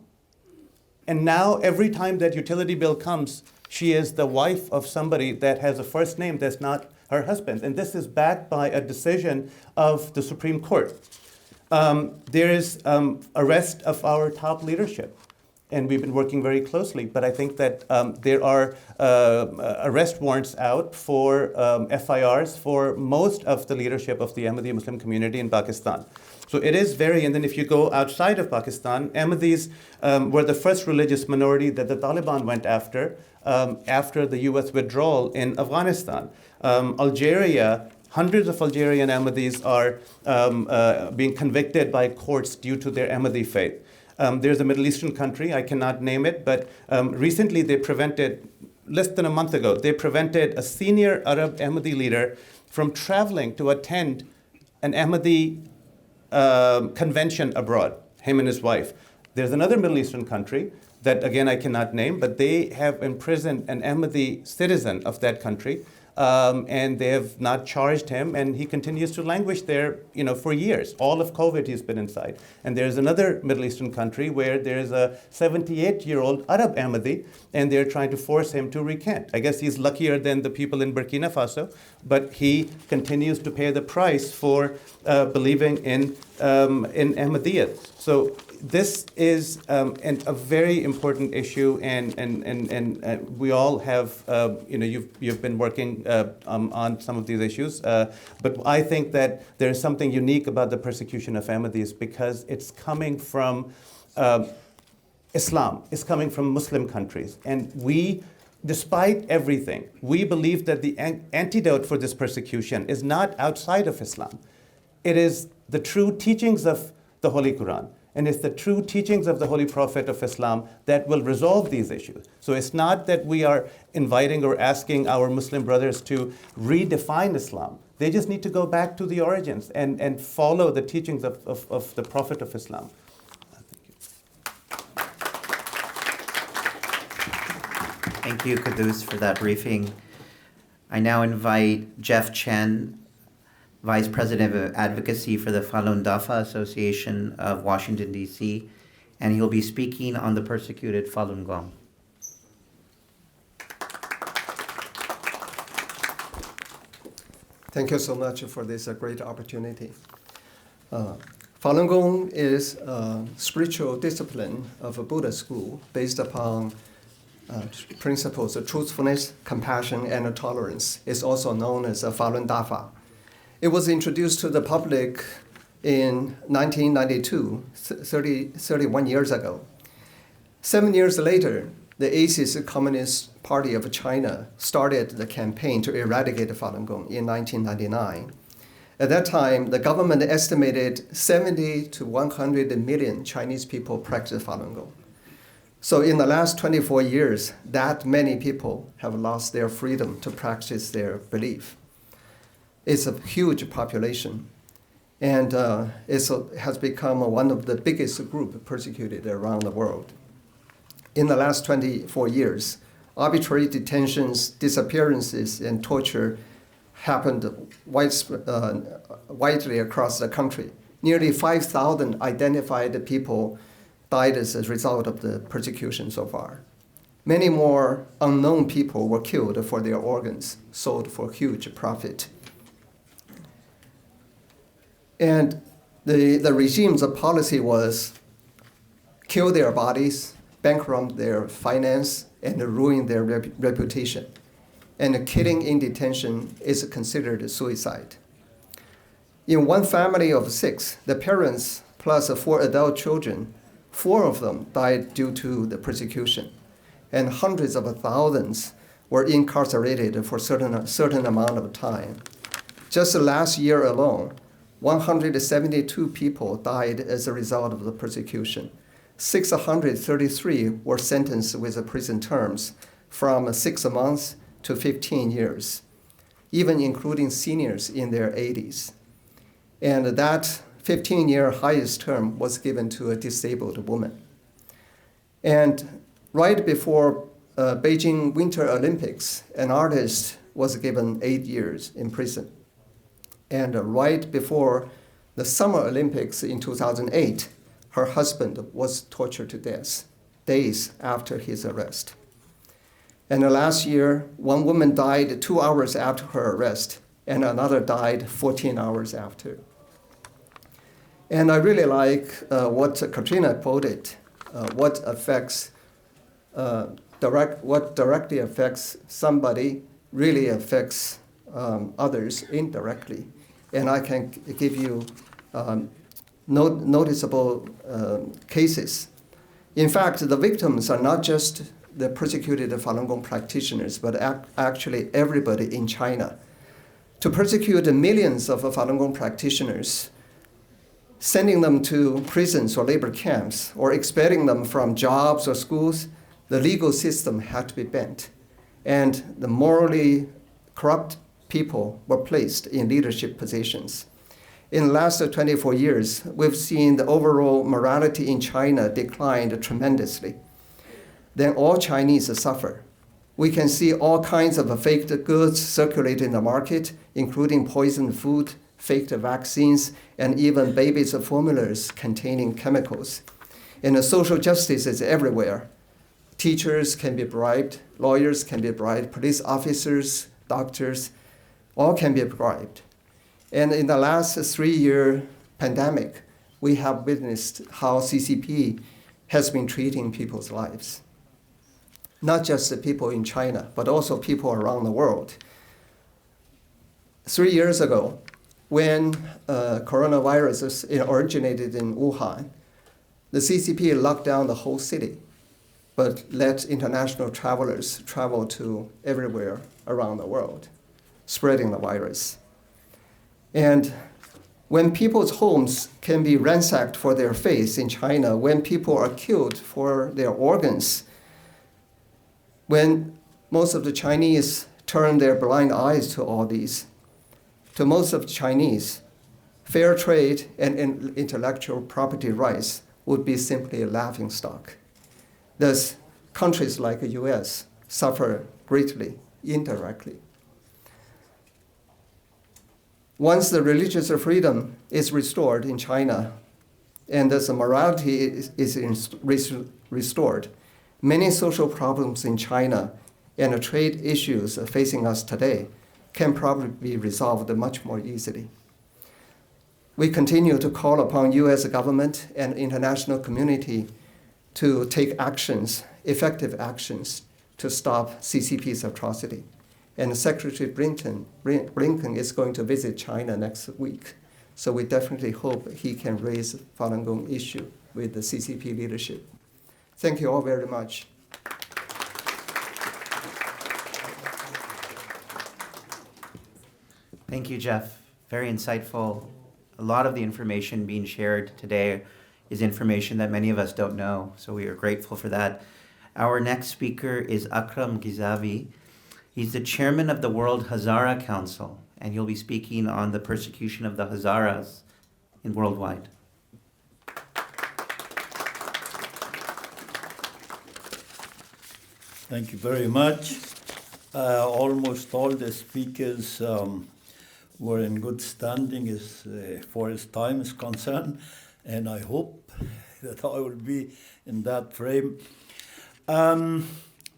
And now every time that utility bill comes, she is the wife of somebody that has a first name that's not her husband. And this is backed by a decision of the Supreme Court. There is arrest of our top leadership. And we've been working very closely, but I think that there are arrest warrants out for FIRs for most of the leadership of the Ahmadi Muslim community in Pakistan. So it is and then if you go outside of Pakistan, Ahmadis were the first religious minority that the Taliban went after the US withdrawal in Afghanistan. Algeria, hundreds of Algerian Ahmadis are being convicted by courts due to their Ahmadi faith. There's a Middle Eastern country, I cannot name it, but recently they prevented, less than a month ago, they prevented a senior Arab Ahmadi leader from traveling to attend an Ahmadi convention abroad, him and his wife. There's another Middle Eastern country that, again, I cannot name, but they have imprisoned an Ahmadi citizen of that country, and they have not charged him, and he continues to languish there, for years. All of COVID, he's been inside. And there's another Middle Eastern country where there's a 78-year-old Arab Ahmadi, and they're trying to force him to recant. I guess he's luckier than the people in Burkina Faso, but he continues to pay the price for believing in in Ahmadiyya. So this is a very important issue, and we all have, you've been working on some of these issues. But I think that there's something unique about the persecution of Ahmadis because it's coming from Islam. It's coming from Muslim countries, and we. Despite everything, we believe that the antidote for this persecution is not outside of Islam. It is the true teachings of the Holy Quran, and it's the true teachings of the Holy Prophet of Islam that will resolve these issues. So it's not that we are inviting or asking our Muslim brothers to redefine Islam. They just need to go back to the origins and follow the teachings of the Prophet of Islam. Thank you, Kudus, for that briefing. I now invite Jeff Chen, Vice President of Advocacy for the Falun Dafa Association of Washington, D.C., and he'll be speaking on the persecuted Falun Gong. Thank you so much for this great opportunity. Falun Gong is a spiritual discipline of a Buddha school based upon principles of truthfulness, compassion, and tolerance. It's also known as a Falun Dafa. It was introduced to the public in 1992, 31 years ago. 7 years later, the Atheist Communist Party of China started the campaign to eradicate Falun Gong in 1999. At that time, the government estimated 70 to 100 million Chinese people practice Falun Gong. So in the last 24 years, that many people have lost their freedom to practice their belief. It's a huge population, and it has become one of the biggest groups persecuted around the world. In the last 24 years, arbitrary detentions, disappearances, and torture happened widely across the country. Nearly 5,000 identified people died as a result of the persecution so far. Many more unknown people were killed for their organs, sold for huge profit. And the regime's policy was kill their bodies, bankrupt their finance, and ruin their reputation. And killing in detention is considered suicide. In one family of 6, the parents plus 4 adult children, 4 of them died due to the persecution, and hundreds of thousands were incarcerated for a certain amount of time. Just last year alone, 172 people died as a result of the persecution. 633 were sentenced with prison terms from 6 months to 15 years, even including seniors in their 80s. And that 15-year highest term was given to a disabled woman. And right before Beijing Winter Olympics, an artist was given 8 years in prison. And right before the Summer Olympics in 2008, her husband was tortured to death days after his arrest. And last year, one woman died 2 hours after her arrest, and another died 14 hours after. And I really like what Katrina quoted, what directly affects somebody really affects others indirectly. And I can give you noticeable cases. In fact, the victims are not just the persecuted Falun Gong practitioners, but actually everybody in China. To persecute millions of Falun Gong practitioners, sending them to prisons or labor camps, or expelling them from jobs or schools, the legal system had to be bent. And the morally corrupt people were placed in leadership positions. In the last 24 years, we've seen the overall morality in China declined tremendously. Then all Chinese suffer. We can see all kinds of faked goods circulate in the market, including poisoned food, faked vaccines, and even babies' formulas containing chemicals. And social justice is everywhere. Teachers can be bribed, lawyers can be bribed, police officers, doctors, all can be bribed. And in the last 3-year pandemic, we have witnessed how CCP has been treating people's lives. Not just the people in China, but also people around the world. 3 years ago, when coronavirus originated in Wuhan, the CCP locked down the whole city, but let international travelers travel to everywhere around the world, spreading the virus. And when people's homes can be ransacked for their faith in China, when people are killed for their organs, when most of the Chinese turn their blind eyes to all these, to most of the Chinese, fair trade and intellectual property rights would be simply a laughingstock. Thus, countries like the US suffer greatly, indirectly. Once the religious freedom is restored in China, and thus the morality is restored, many social problems in China and the trade issues facing us today can probably be resolved much more easily. We continue to call upon US government and international community to take actions, effective actions, to stop CCP's atrocity. And Secretary Blinken is going to visit China next week. So we definitely hope he can raise the Falun Gong issue with the CCP leadership. Thank you all very much. Thank you, Jeff. Very insightful. A lot of the information being shared today is information that many of us don't know, so we are grateful for that. Our next speaker is Akram Gizavi. He's the chairman of the World Hazara Council, and he'll be speaking on the persecution of the Hazaras in worldwide. Thank you very much. Almost all the speakers were in good standing as far as time is concerned, and I hope that I will be in that frame.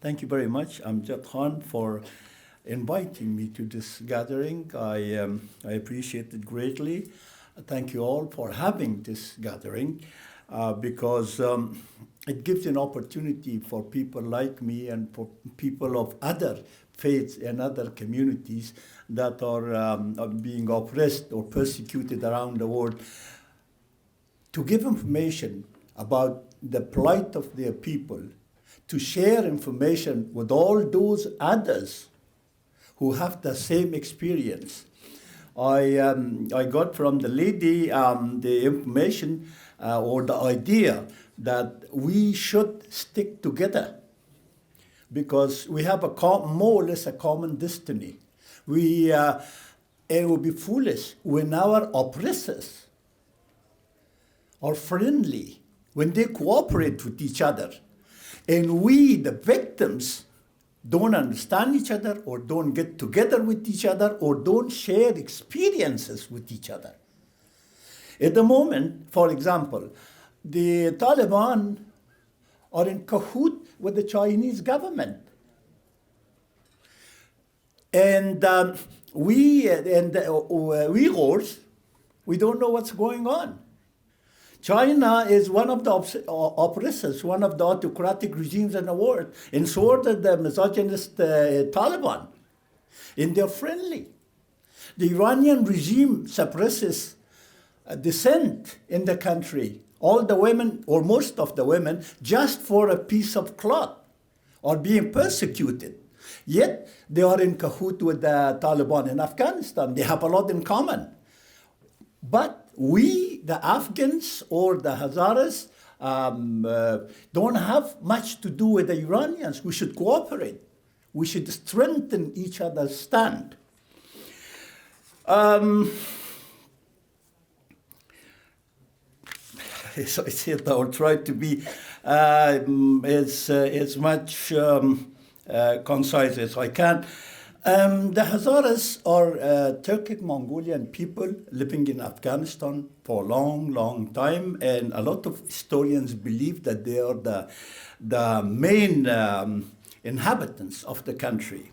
Thank you very much, Amjad Khan, for inviting me to this gathering. I appreciate it greatly. Thank you all for having this gathering because it gives an opportunity for people like me and for people of other faiths and other communities that are being oppressed or persecuted around the world to give information about the plight of their people, to share information with all those others who have the same experience. I got from the lady the information or the idea that we should stick together because we have more or less a common destiny. It would be foolish when our oppressors are friendly, when they cooperate with each other, and we, the victims, don't understand each other or don't get together with each other or don't share experiences with each other. At the moment, for example, the Taliban are in cahoot with the Chinese government. And we and the Uyghurs, we don't know what's going on. China is one of the oppressors, one of the autocratic regimes in the world, and so are the misogynist Taliban. And they're friendly. The Iranian regime suppresses dissent in the country. All the women, or most of the women, just for a piece of cloth, are being persecuted. Yet they are in cahoot with the Taliban in Afghanistan. They have a lot in common. But we, the Afghans or the Hazaras, don't have much to do with the Iranians. We should cooperate. We should strengthen each other's stand. So I said I will try to be as much concise as I can. The Hazaras are Turkic Mongolian people living in Afghanistan for a long, long time, and a lot of historians believe that they are the main inhabitants of the country.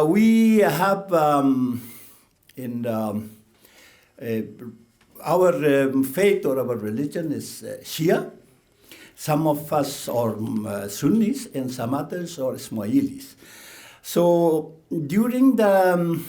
We have our faith or our religion is Shia. Some of us are Sunnis and some others are Ismailis. So during the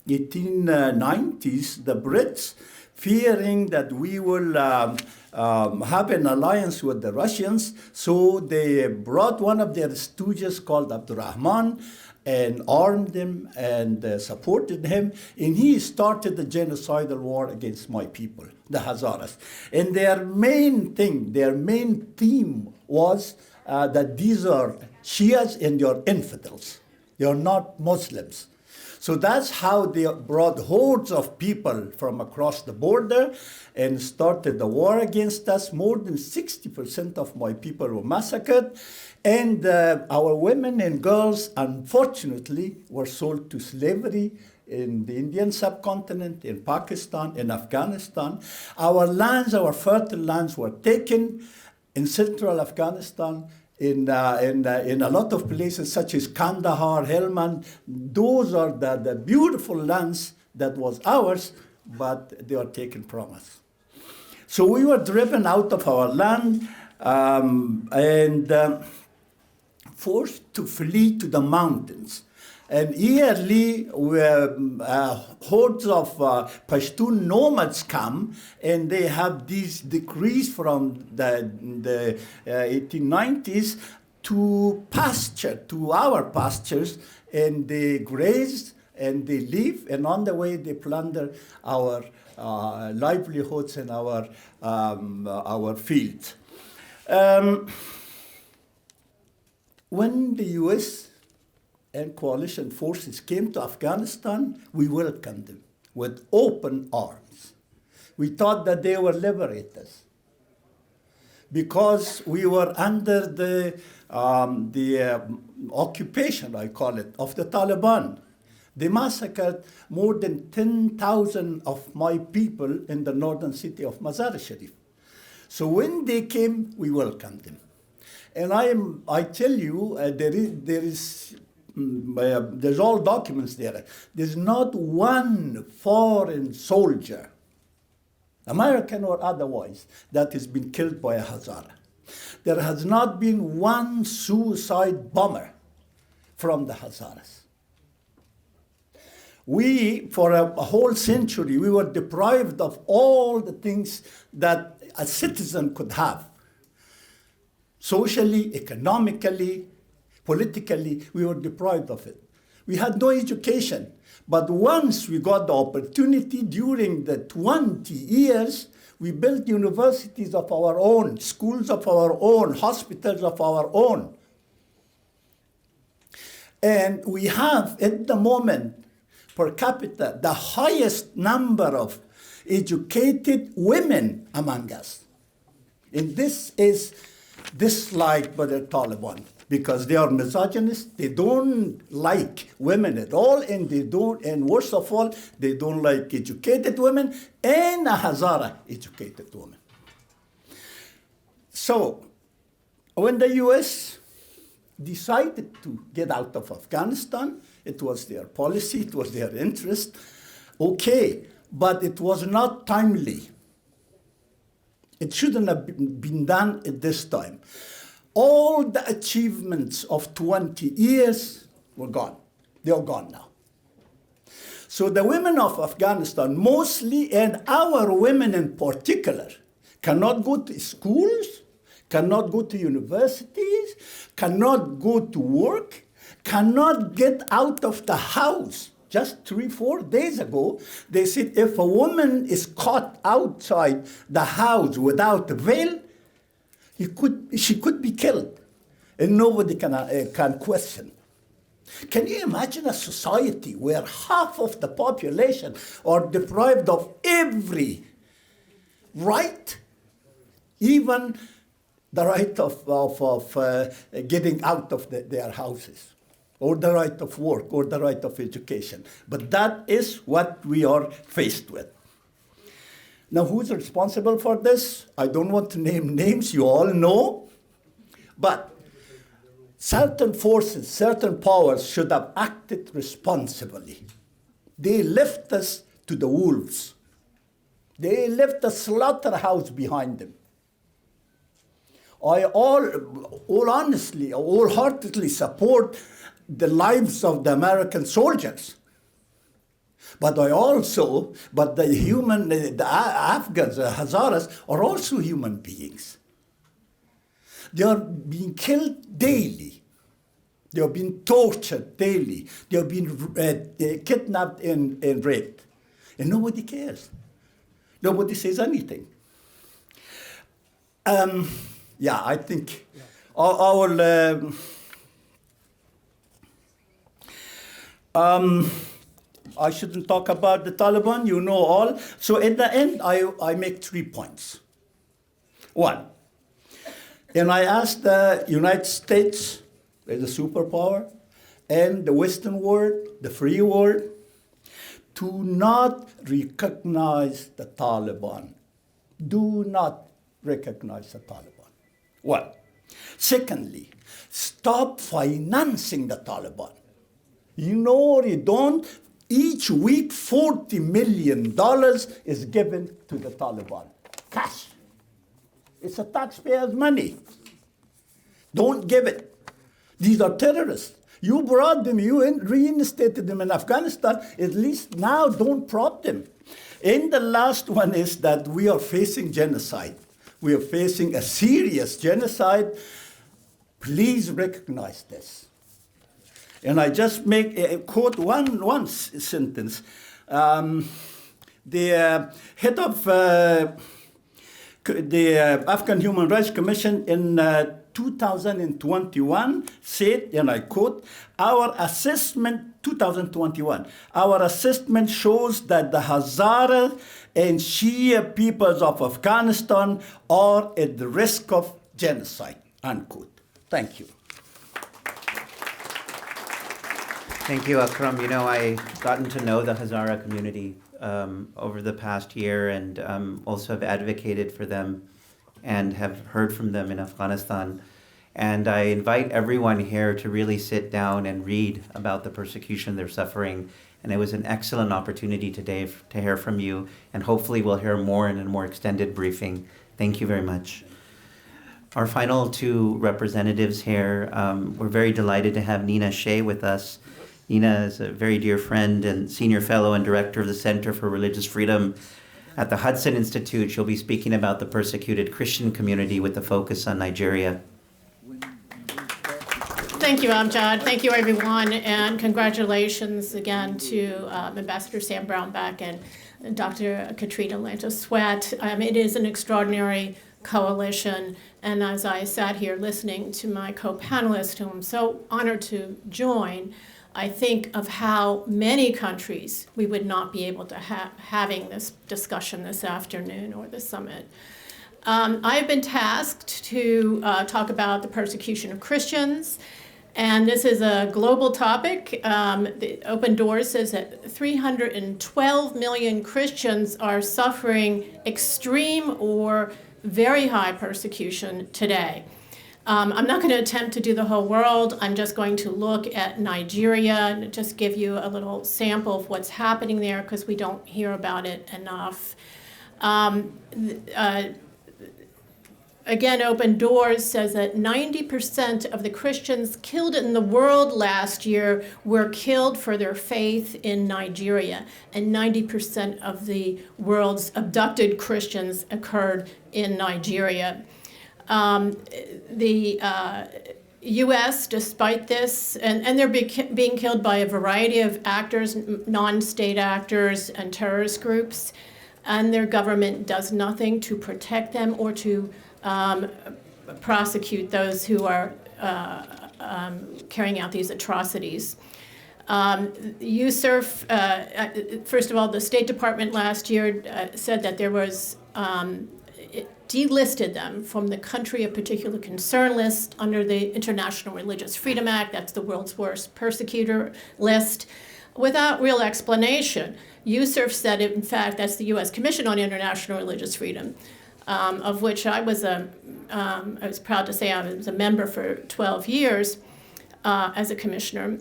1890s, the Brits, fearing that we will have an alliance with the Russians, so they brought one of their stooges called Abdurrahman and armed him and supported him, and he started the genocidal war against my people, the Hazaras. And their main theme was that these are Shias and you're infidels. You're not Muslims. So that's how they brought hordes of people from across the border and started the war against us. More than 60% of my people were massacred. And our women and girls, unfortunately, were sold to slavery in the Indian subcontinent, in Pakistan, in Afghanistan. Our lands, our fertile lands were taken in central Afghanistan, in a lot of places such as Kandahar, Helmand. Those are the beautiful lands that was ours, but they were taken from us. So we were driven out of our land and forced to flee to the mountains. And yearly, hordes of Pashtun nomads come, and they have these decrees from the 1890s to pasture, to our pastures, and they graze and they live, and on the way they plunder our livelihoods and our fields. When the U.S. and coalition forces came to Afghanistan, we welcomed them with open arms. We thought that they were liberators because we were under the occupation, I call it, of the Taliban. They massacred more than 10,000 of my people in the northern city of Mazar-e-Sharif. So when they came, we welcomed them. And I tell you, there's all documents there. There's not one foreign soldier, American or otherwise, that has been killed by a Hazara. There has not been one suicide bomber from the Hazaras. We, for a whole century, we were deprived of all the things that a citizen could have. Socially, economically, politically, we were deprived of it. We had no education. But once we got the opportunity during the 20 years, we built universities of our own, schools of our own, hospitals of our own. And we have, at the moment, per capita, the highest number of educated women among us. And this is disliked by the Taliban because they are misogynist. They don't like women at all, and and worst of all, they don't like educated women and a Hazara educated woman. So when the U.S. decided to get out of Afghanistan, it was their policy, it was their interest, okay, but it was not timely. It shouldn't have been done at this time. All the achievements of 20 years were gone. They are gone now. So the women of Afghanistan mostly, and our women in particular, cannot go to schools, cannot go to universities, cannot go to work, cannot get out of the house. Just 3-4 days ago, they said if a woman is caught outside the house without a veil, she could be killed, and nobody can question. Can you imagine a society where half of the population are deprived of every right, even the right of getting out of their houses, or the right of work, or the right of education? But that is what we are faced with. Now, who's responsible for this? I don't want to name names, you all know. But certain forces, certain powers should have acted responsibly. They left us to the wolves. They left a slaughterhouse behind them. I all honestly, wholeheartedly support the lives of the American soldiers. But the Afghans, the Hazaras, are also human beings. They are being killed daily. They are being tortured daily. They are being kidnapped and raped. And nobody cares. Nobody says anything. I think I shouldn't talk about the Taliban, you know all. So at the end, I make 3 points. One, and I ask the United States, as a superpower, and the Western world, the free world, to not recognize the Taliban. Do not recognize the Taliban. One. Secondly, stop financing the Taliban. You know or you don't, each week $40 million is given to the Taliban. Cash. It's a taxpayer's money. Don't give it. These are terrorists. You brought them, you reinstated them in Afghanistan. At least now don't prop them. And the last one is that we are facing genocide. We are facing a serious genocide. Please recognize this. And I just quote one sentence. The head of the Afghan Human Rights Commission in 2021 said, and I quote, our assessment shows that the Hazara and Shia peoples of Afghanistan are at the risk of genocide, unquote. Thank you. Thank you, Akram. You know, I've gotten to know the Hazara community over the past year, and also have advocated for them and have heard from them in Afghanistan. And I invite everyone here to really sit down and read about the persecution they're suffering. And it was an excellent opportunity today to hear from you, and hopefully we'll hear more in a more extended briefing. Thank you very much. Our final two representatives here, we're very delighted to have Nina Shea with us. Nina is a very dear friend and senior fellow and director of the Center for Religious Freedom at the Hudson Institute. She'll be speaking about the persecuted Christian community with a focus on Nigeria. Thank you, Amjad. Thank you, everyone, and congratulations again to Ambassador Sam Brownback and Dr. Katrina Lantos Swett. It is an extraordinary coalition, and as I sat here listening to my co-panelists, whom I'm so honored to join, I think of how many countries we would not be able to having this discussion this afternoon or the summit. I have been tasked to talk about the persecution of Christians, and this is a global topic. The Open Doors says that 312 million Christians are suffering extreme or very high persecution today. I'm not going to attempt to do the whole world. I'm just going to look at Nigeria and just give you a little sample of what's happening there, because we don't hear about it enough. Again, Open Doors says that 90% of the Christians killed in the world last year were killed for their faith in Nigeria, and 90% of the world's abducted Christians occurred in Nigeria. The U.S., despite this, and they're being killed by a variety of actors, non-state actors and terrorist groups, and their government does nothing to protect them or to prosecute those who are carrying out these atrocities. USCIRF, first of all, the State Department last year said that there was delisted them from the country of particular concern list under the International Religious Freedom Act. That's the world's worst persecutor list, without real explanation. USCIRF said, in fact, that's the U.S. Commission on International Religious Freedom, of which I was proud to say I was a member for 12 years as a commissioner.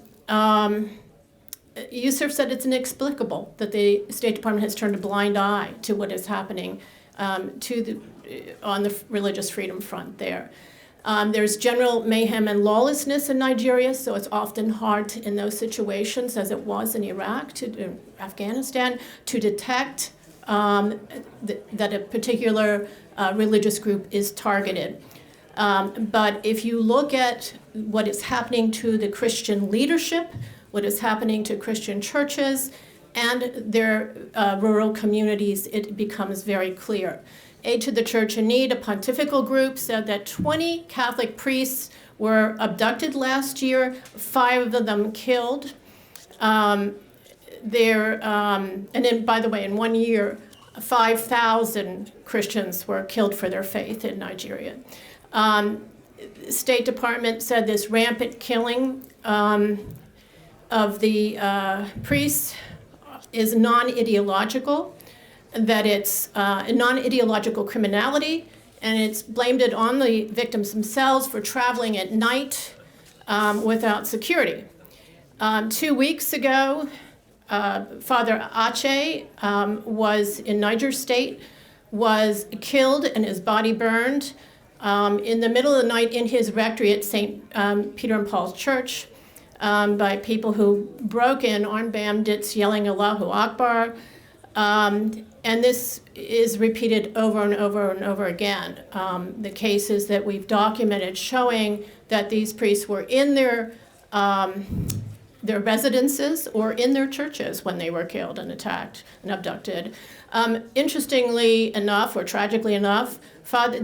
Yusuf said it's inexplicable that the State Department has turned a blind eye to what is happening on the religious freedom front there. There's general mayhem and lawlessness in Nigeria, so it's often hard in those situations, as it was in Iraq, Afghanistan, to detect that a particular religious group is targeted. But if you look at what is happening to the Christian leadership, what is happening to Christian churches and their rural communities, it becomes very clear. Aid to the Church in Need, a pontifical group, said that 20 Catholic priests were abducted last year, 5 of them killed. And then, by the way, in 1 year, 5,000 Christians were killed for their faith in Nigeria. State Department said this rampant killing of the priests is non-ideological, that it's a non-ideological criminality, and it's blamed it on the victims themselves for traveling at night without security. 2 weeks ago, Father Ache was in Niger State, was killed and his body burned in the middle of the night in his rectory at St. Peter and Paul's Church by people who broke in, armed bandits yelling Allahu Akbar. And this is repeated over and over and over again. The cases that we've documented showing that these priests were in their residences or in their churches when they were killed and attacked and abducted. Interestingly enough, or tragically enough, Father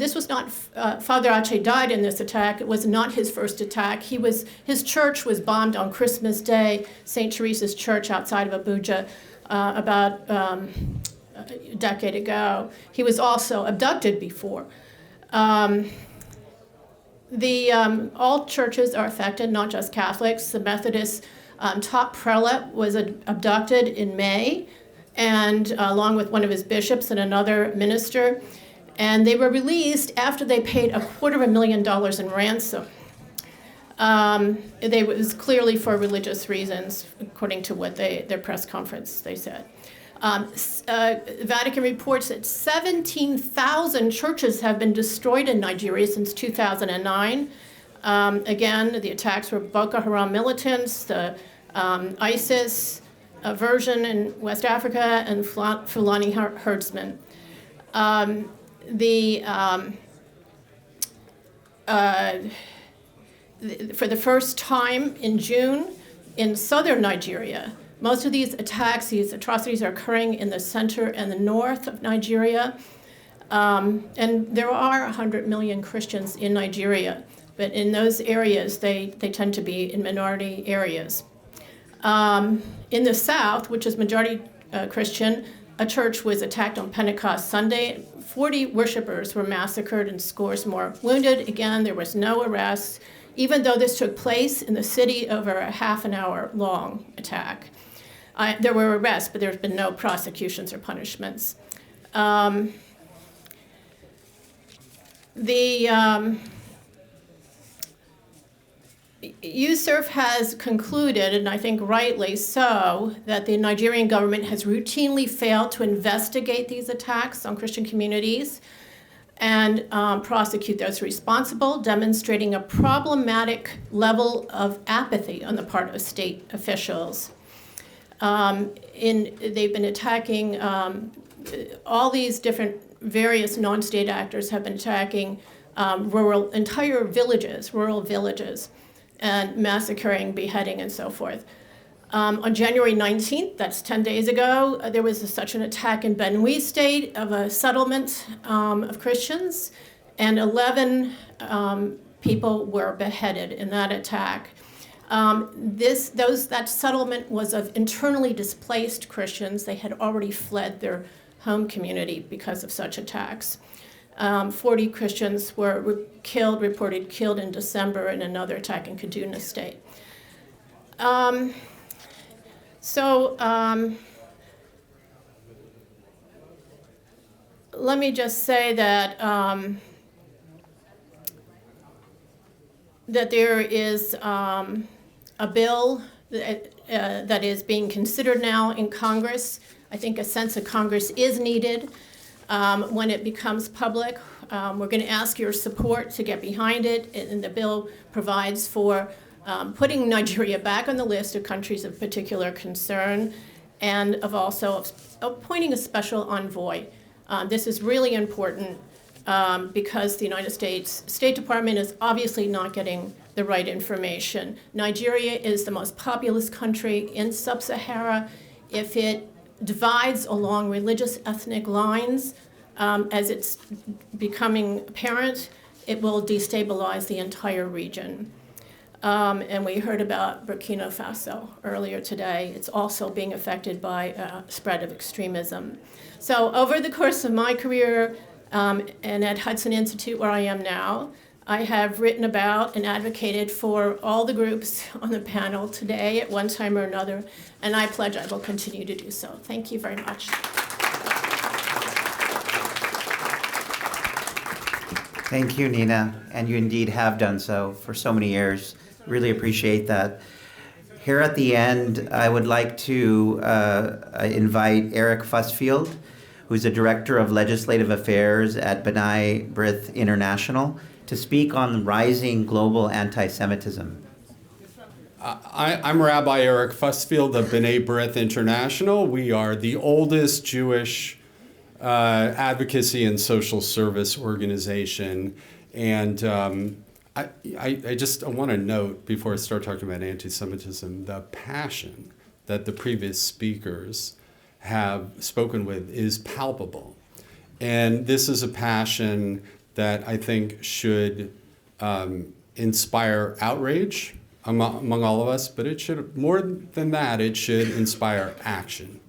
Ache died in this attack. It was not his first attack. His church was bombed on Christmas Day, St. Teresa's Church outside of Abuja, about a decade ago. He was also abducted before. All churches are affected, not just Catholics. The Methodist top prelate was abducted in May, and along with one of his bishops and another minister, and they were released after they paid $250,000 in ransom. It was clearly for religious reasons, according to what their press conference they said. Vatican reports that 17,000 churches have been destroyed in Nigeria since 2009. Again, the attacks were Boko Haram militants, the ISIS version in West Africa, and Fulani herdsmen. For the first time in June in southern Nigeria, most of these attacks, these atrocities are occurring in the center and the north of Nigeria. And there are 100 million Christians in Nigeria, but in those areas, they tend to be in minority areas. In the south, which is majority Christian, a church was attacked on Pentecost Sunday. 40 worshipers were massacred and scores more wounded. Again, there was no arrests, even though this took place in the city over a half-an-hour-long attack. There were arrests, but there's been no prosecutions or punishments. USERF has concluded, and I think rightly so, that the Nigerian government has routinely failed to investigate these attacks on Christian communities and prosecute those responsible, demonstrating a problematic level of apathy on the part of state officials. They've been attacking, all these different various non-state actors have been attacking entire villages, rural villages, and massacring, beheading, and so forth. On January 19th, that's 10 days ago, there was such an attack in Benue State of a settlement of Christians, and 11 people were beheaded in that attack. That settlement was of internally displaced Christians. They had already fled their home community because of such attacks. 40 Christians were reported killed in December in another attack in Kaduna State. Let me just say that that there is a bill that is being considered now in Congress. I think a sense of Congress is needed when it becomes public. We're going to ask your support to get behind it, and the bill provides for putting Nigeria back on the list of countries of particular concern, and of also appointing a special envoy. This is really important because the United States State Department is obviously not getting the right information. Nigeria is the most populous country in sub-Sahara. If it divides along religious ethnic lines, as it's becoming apparent, it will destabilize the entire region. And we heard about Burkina Faso earlier today. It's also being affected by spread of extremism. So over the course of my career and at Hudson Institute, where I am now, I have written about and advocated for all the groups on the panel today at one time or another, and I pledge I will continue to do so. Thank you very much. Thank you, Nina, and you indeed have done so for so many years. Really appreciate that. Here at the end, I would like to invite Eric Fussfield, who's the Director of Legislative Affairs at B'nai B'rith International, to speak on rising global anti-Semitism. I'm Rabbi Eric Fussfield of B'nai B'rith International. We are the oldest Jewish advocacy and social service organization. And I just want to note, before I start talking about anti-Semitism, the passion that the previous speakers have spoken with is palpable. And this is a passion that I think should inspire outrage among all of us, but it should, more than that, it should inspire action.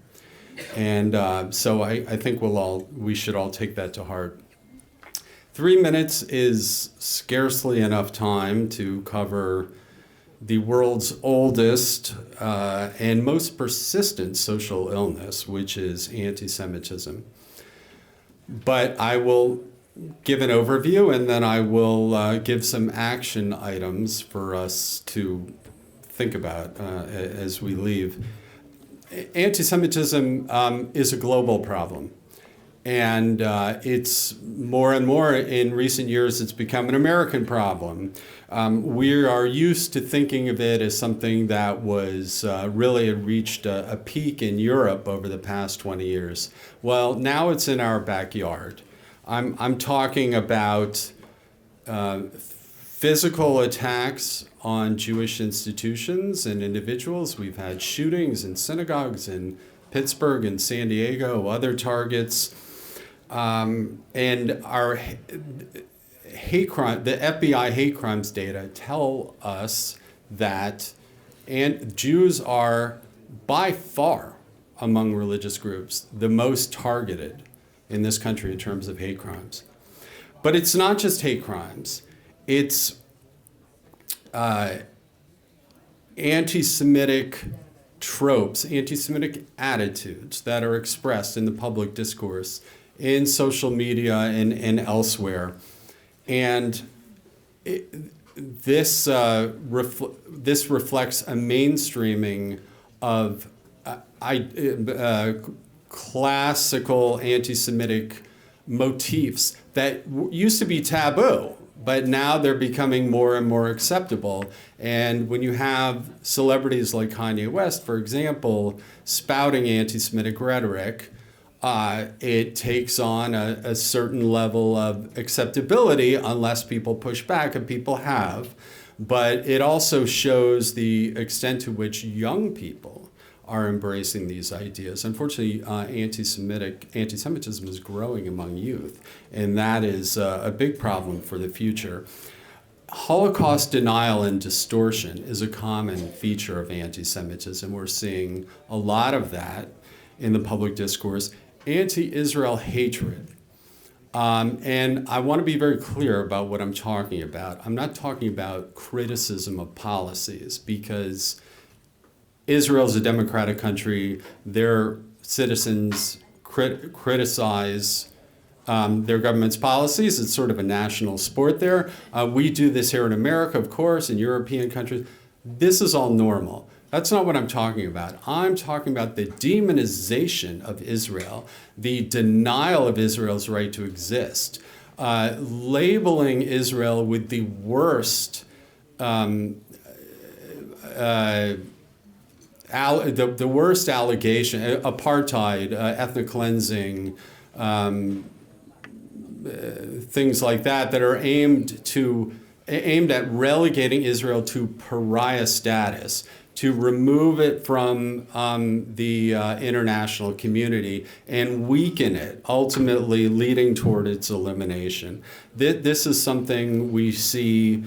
And so I think we should all take that to heart. 3 minutes is scarcely enough time to cover the world's oldest and most persistent social illness, which is anti-Semitism. But I will give an overview, and then I will give some action items for us to think about as we leave. Anti-Semitism is a global problem. And it's more and more in recent years, it's become an American problem. We are used to thinking of it as something that was really had reached a peak in Europe over the past 20 years. Well, now it's in our backyard. I'm talking about physical attacks on Jewish institutions and individuals. We've had shootings in synagogues in Pittsburgh and San Diego, other targets. And our hate crime, the FBI hate crimes data tell us that Jews are by far among religious groups the most targeted in this country in terms of hate crimes. But it's not just hate crimes. It's anti-Semitic tropes, anti-Semitic attitudes that are expressed in the public discourse, in social media and elsewhere. And this reflects a mainstreaming of classical anti-Semitic motifs that used to be taboo, but now they're becoming more and more acceptable. And when you have celebrities like Kanye West, for example, spouting anti-Semitic rhetoric, it takes on a certain level of acceptability unless people push back, and people have. But it also shows the extent to which young people are embracing these ideas. Unfortunately, anti-Semitism is growing among youth, and that is a big problem for the future. Holocaust denial and distortion is a common feature of anti-Semitism. We're seeing a lot of that in the public discourse. Anti-Israel hatred. And I want to be very clear about what I'm talking about. I'm not talking about criticism of policies, because Israel's a democratic country. Their citizens criticize their government's policies. It's sort of a national sport there. We do this here in America, of course, in European countries. This is all normal. That's not what I'm talking about. I'm talking about the demonization of Israel, the denial of Israel's right to exist, labeling Israel with the worst, the worst allegation, apartheid, ethnic cleansing, things like that are aimed at relegating Israel to pariah status, to remove it from the international community and weaken it, ultimately leading toward its elimination. This is something we see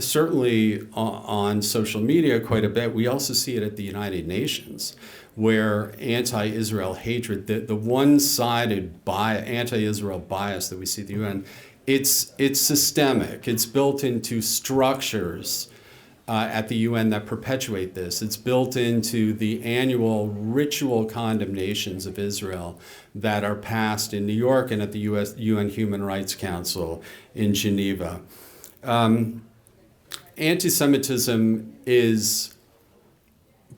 certainly on social media quite a bit. We also see it at the United Nations, where anti-Israel hatred, the one-sided anti-Israel bias that we see at the UN, it's systemic. It's built into structures at the UN that perpetuate this. It's built into the annual ritual condemnations of Israel that are passed in New York and at the UN Human Rights Council in Geneva. Anti-Semitism is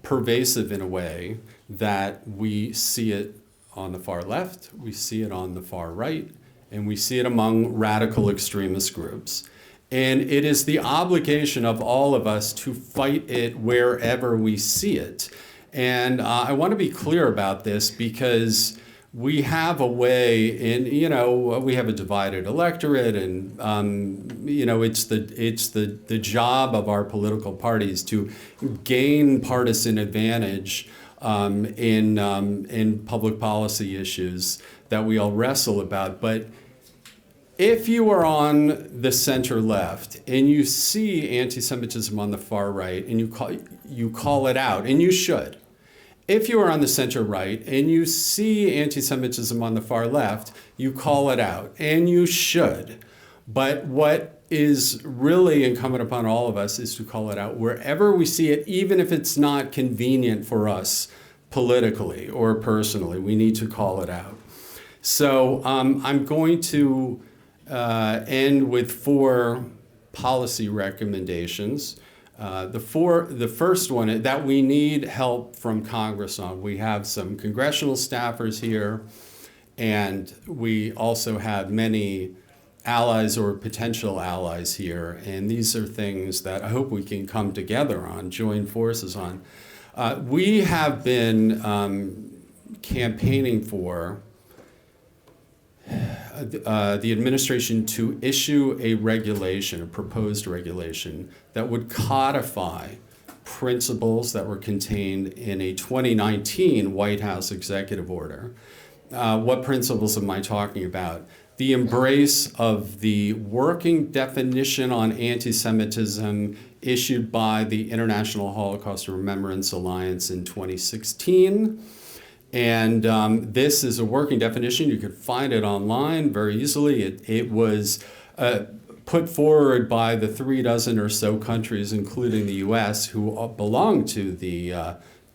pervasive in a way that we see it on the far left, we see it on the far right, and we see it among radical extremist groups. And it is the obligation of all of us to fight it wherever we see it. And I want to be clear about this because we have a way we have a divided electorate, and it's the job of our political parties to gain partisan advantage in public policy issues that we all wrestle about. But if you are on the center left and you see anti-Semitism on the far right and you call it out, and you should. If you are on the center right and you see anti-Semitism on the far left, you call it out, and you should. But what is really incumbent upon all of us is to call it out wherever we see it, even if it's not convenient for us politically or personally. We need to call it out. So I'm going to end with 4 policy recommendations. The first one that we need help from Congress on. We have some congressional staffers here, and we also have many allies or potential allies here. And these are things that I hope we can come together on, join forces on. We have been campaigning for the administration to issue a regulation, a proposed regulation, that would codify principles that were contained in a 2019 White House executive order. What principles am I talking about? The embrace of the working definition on anti-Semitism issued by the International Holocaust Remembrance Alliance in 2016. And this is a working definition. You could find it online very easily. It was put forward by the 36 or so countries, including the U.S., who belong to the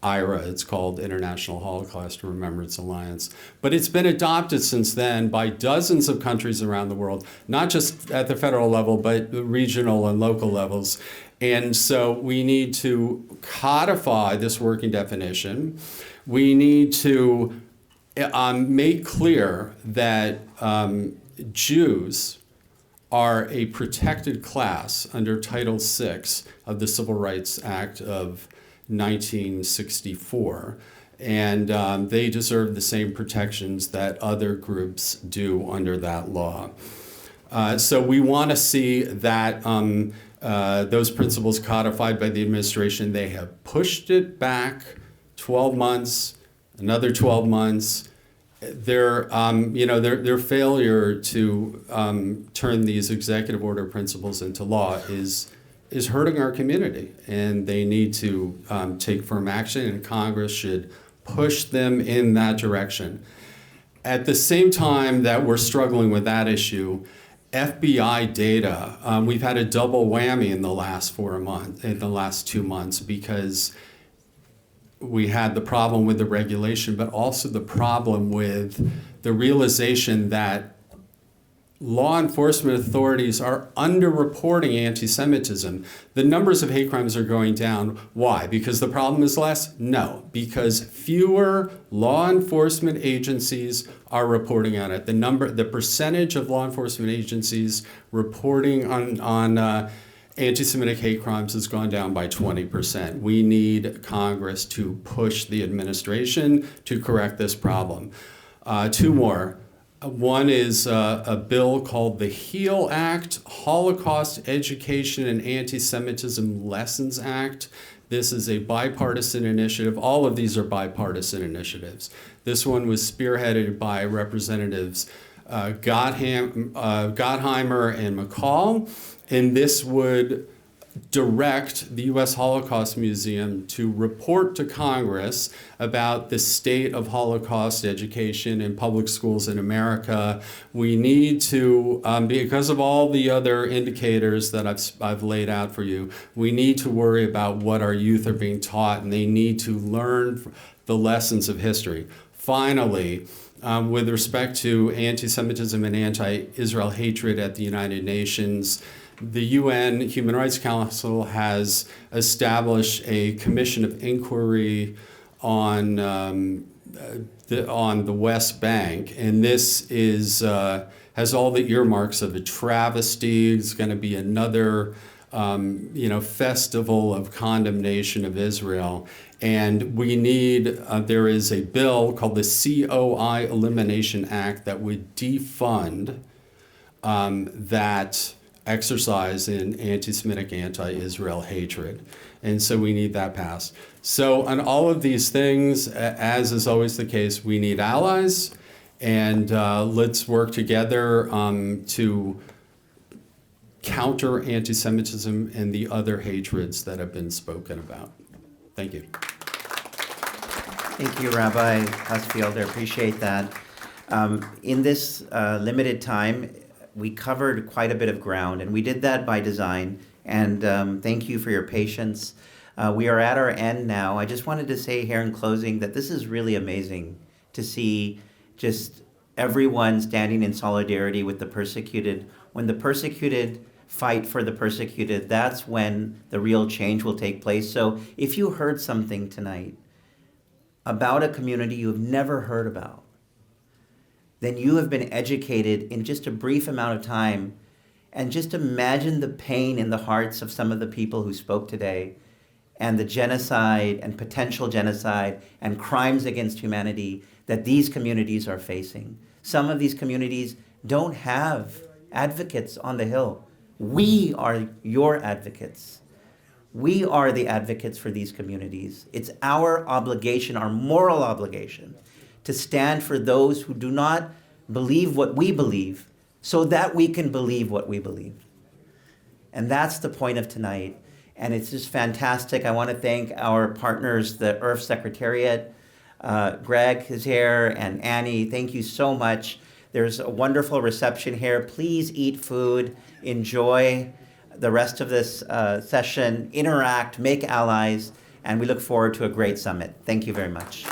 IRA. It's called International Holocaust Remembrance Alliance. But it's been adopted since then by dozens of countries around the world, not just at the federal level, but regional and local levels. And so we need to codify this working definition. We need to make clear that Jews are a protected class under Title VI of the Civil Rights Act of 1964. And they deserve the same protections that other groups do under that law. So we want to see that those principles codified by the administration. They have pushed it back 12 months, another 12 months. Their failure to turn these executive order principles into law is hurting our community, and they need to take firm action, and Congress should push them in that direction. At the same time that we're struggling with that issue, FBI data, we've had a double whammy in the last 2 months, because we had the problem with the regulation, but also the problem with the realization that law enforcement authorities are underreporting anti-Semitism. The numbers of hate crimes are going down. Why? Because the problem is less? No, because fewer law enforcement agencies are reporting on it. The percentage of law enforcement agencies reporting on anti-Semitic hate crimes has gone down by 20%. We need Congress to push the administration to correct this problem. Two more. One is a bill called the HEAL Act, Holocaust Education and Anti-Semitism Lessons Act. This is a bipartisan initiative. All of these are bipartisan initiatives. This one was spearheaded by Representatives Gottheimer and McCall, and this would direct the U.S. Holocaust Museum to report to Congress about the state of Holocaust education in public schools in America. We need to, because of all the other indicators that I've laid out for you, we need to worry about what our youth are being taught, and they need to learn the lessons of history. Finally, with respect to anti-Semitism and anti-Israel hatred at the United Nations, the UN Human Rights Council has established a commission of inquiry on the West Bank, and this is has all the earmarks of a travesty. It's going to be another festival of condemnation of Israel. And we need, there is a bill called the COI Elimination Act that would defund that exercise in anti-Semitic, anti-Israel hatred. And so we need that passed. So on all of these things, as is always the case, we need allies, and let's work together to counter anti-Semitism and the other hatreds that have been spoken about. Thank you. Thank you, Rabbi Husfield. I appreciate that. In this limited time, we covered quite a bit of ground, and we did that by design. And thank you for your patience. We are at our end now. I just wanted to say here in closing that this is really amazing to see just everyone standing in solidarity with the persecuted. When the persecuted fight for the persecuted, that's when the real change will take place. So if you heard something tonight about a community you've never heard about, then you have been educated in just a brief amount of time. And just imagine the pain in the hearts of some of the people who spoke today, and the genocide and potential genocide and crimes against humanity that these communities are facing. Some of these communities don't have advocates on the Hill. We are your advocates. We are the advocates for these communities. It's our obligation, our moral obligation, to stand for those who do not believe what we believe, so that we can believe what we believe. And that's the point of tonight. And it's just fantastic. I want to thank our partners, the IRF Secretariat. Greg is here, and Annie, thank you so much. There's a wonderful reception here. Please eat food, enjoy the rest of this session, interact, make allies, and we look forward to a great summit. Thank you very much.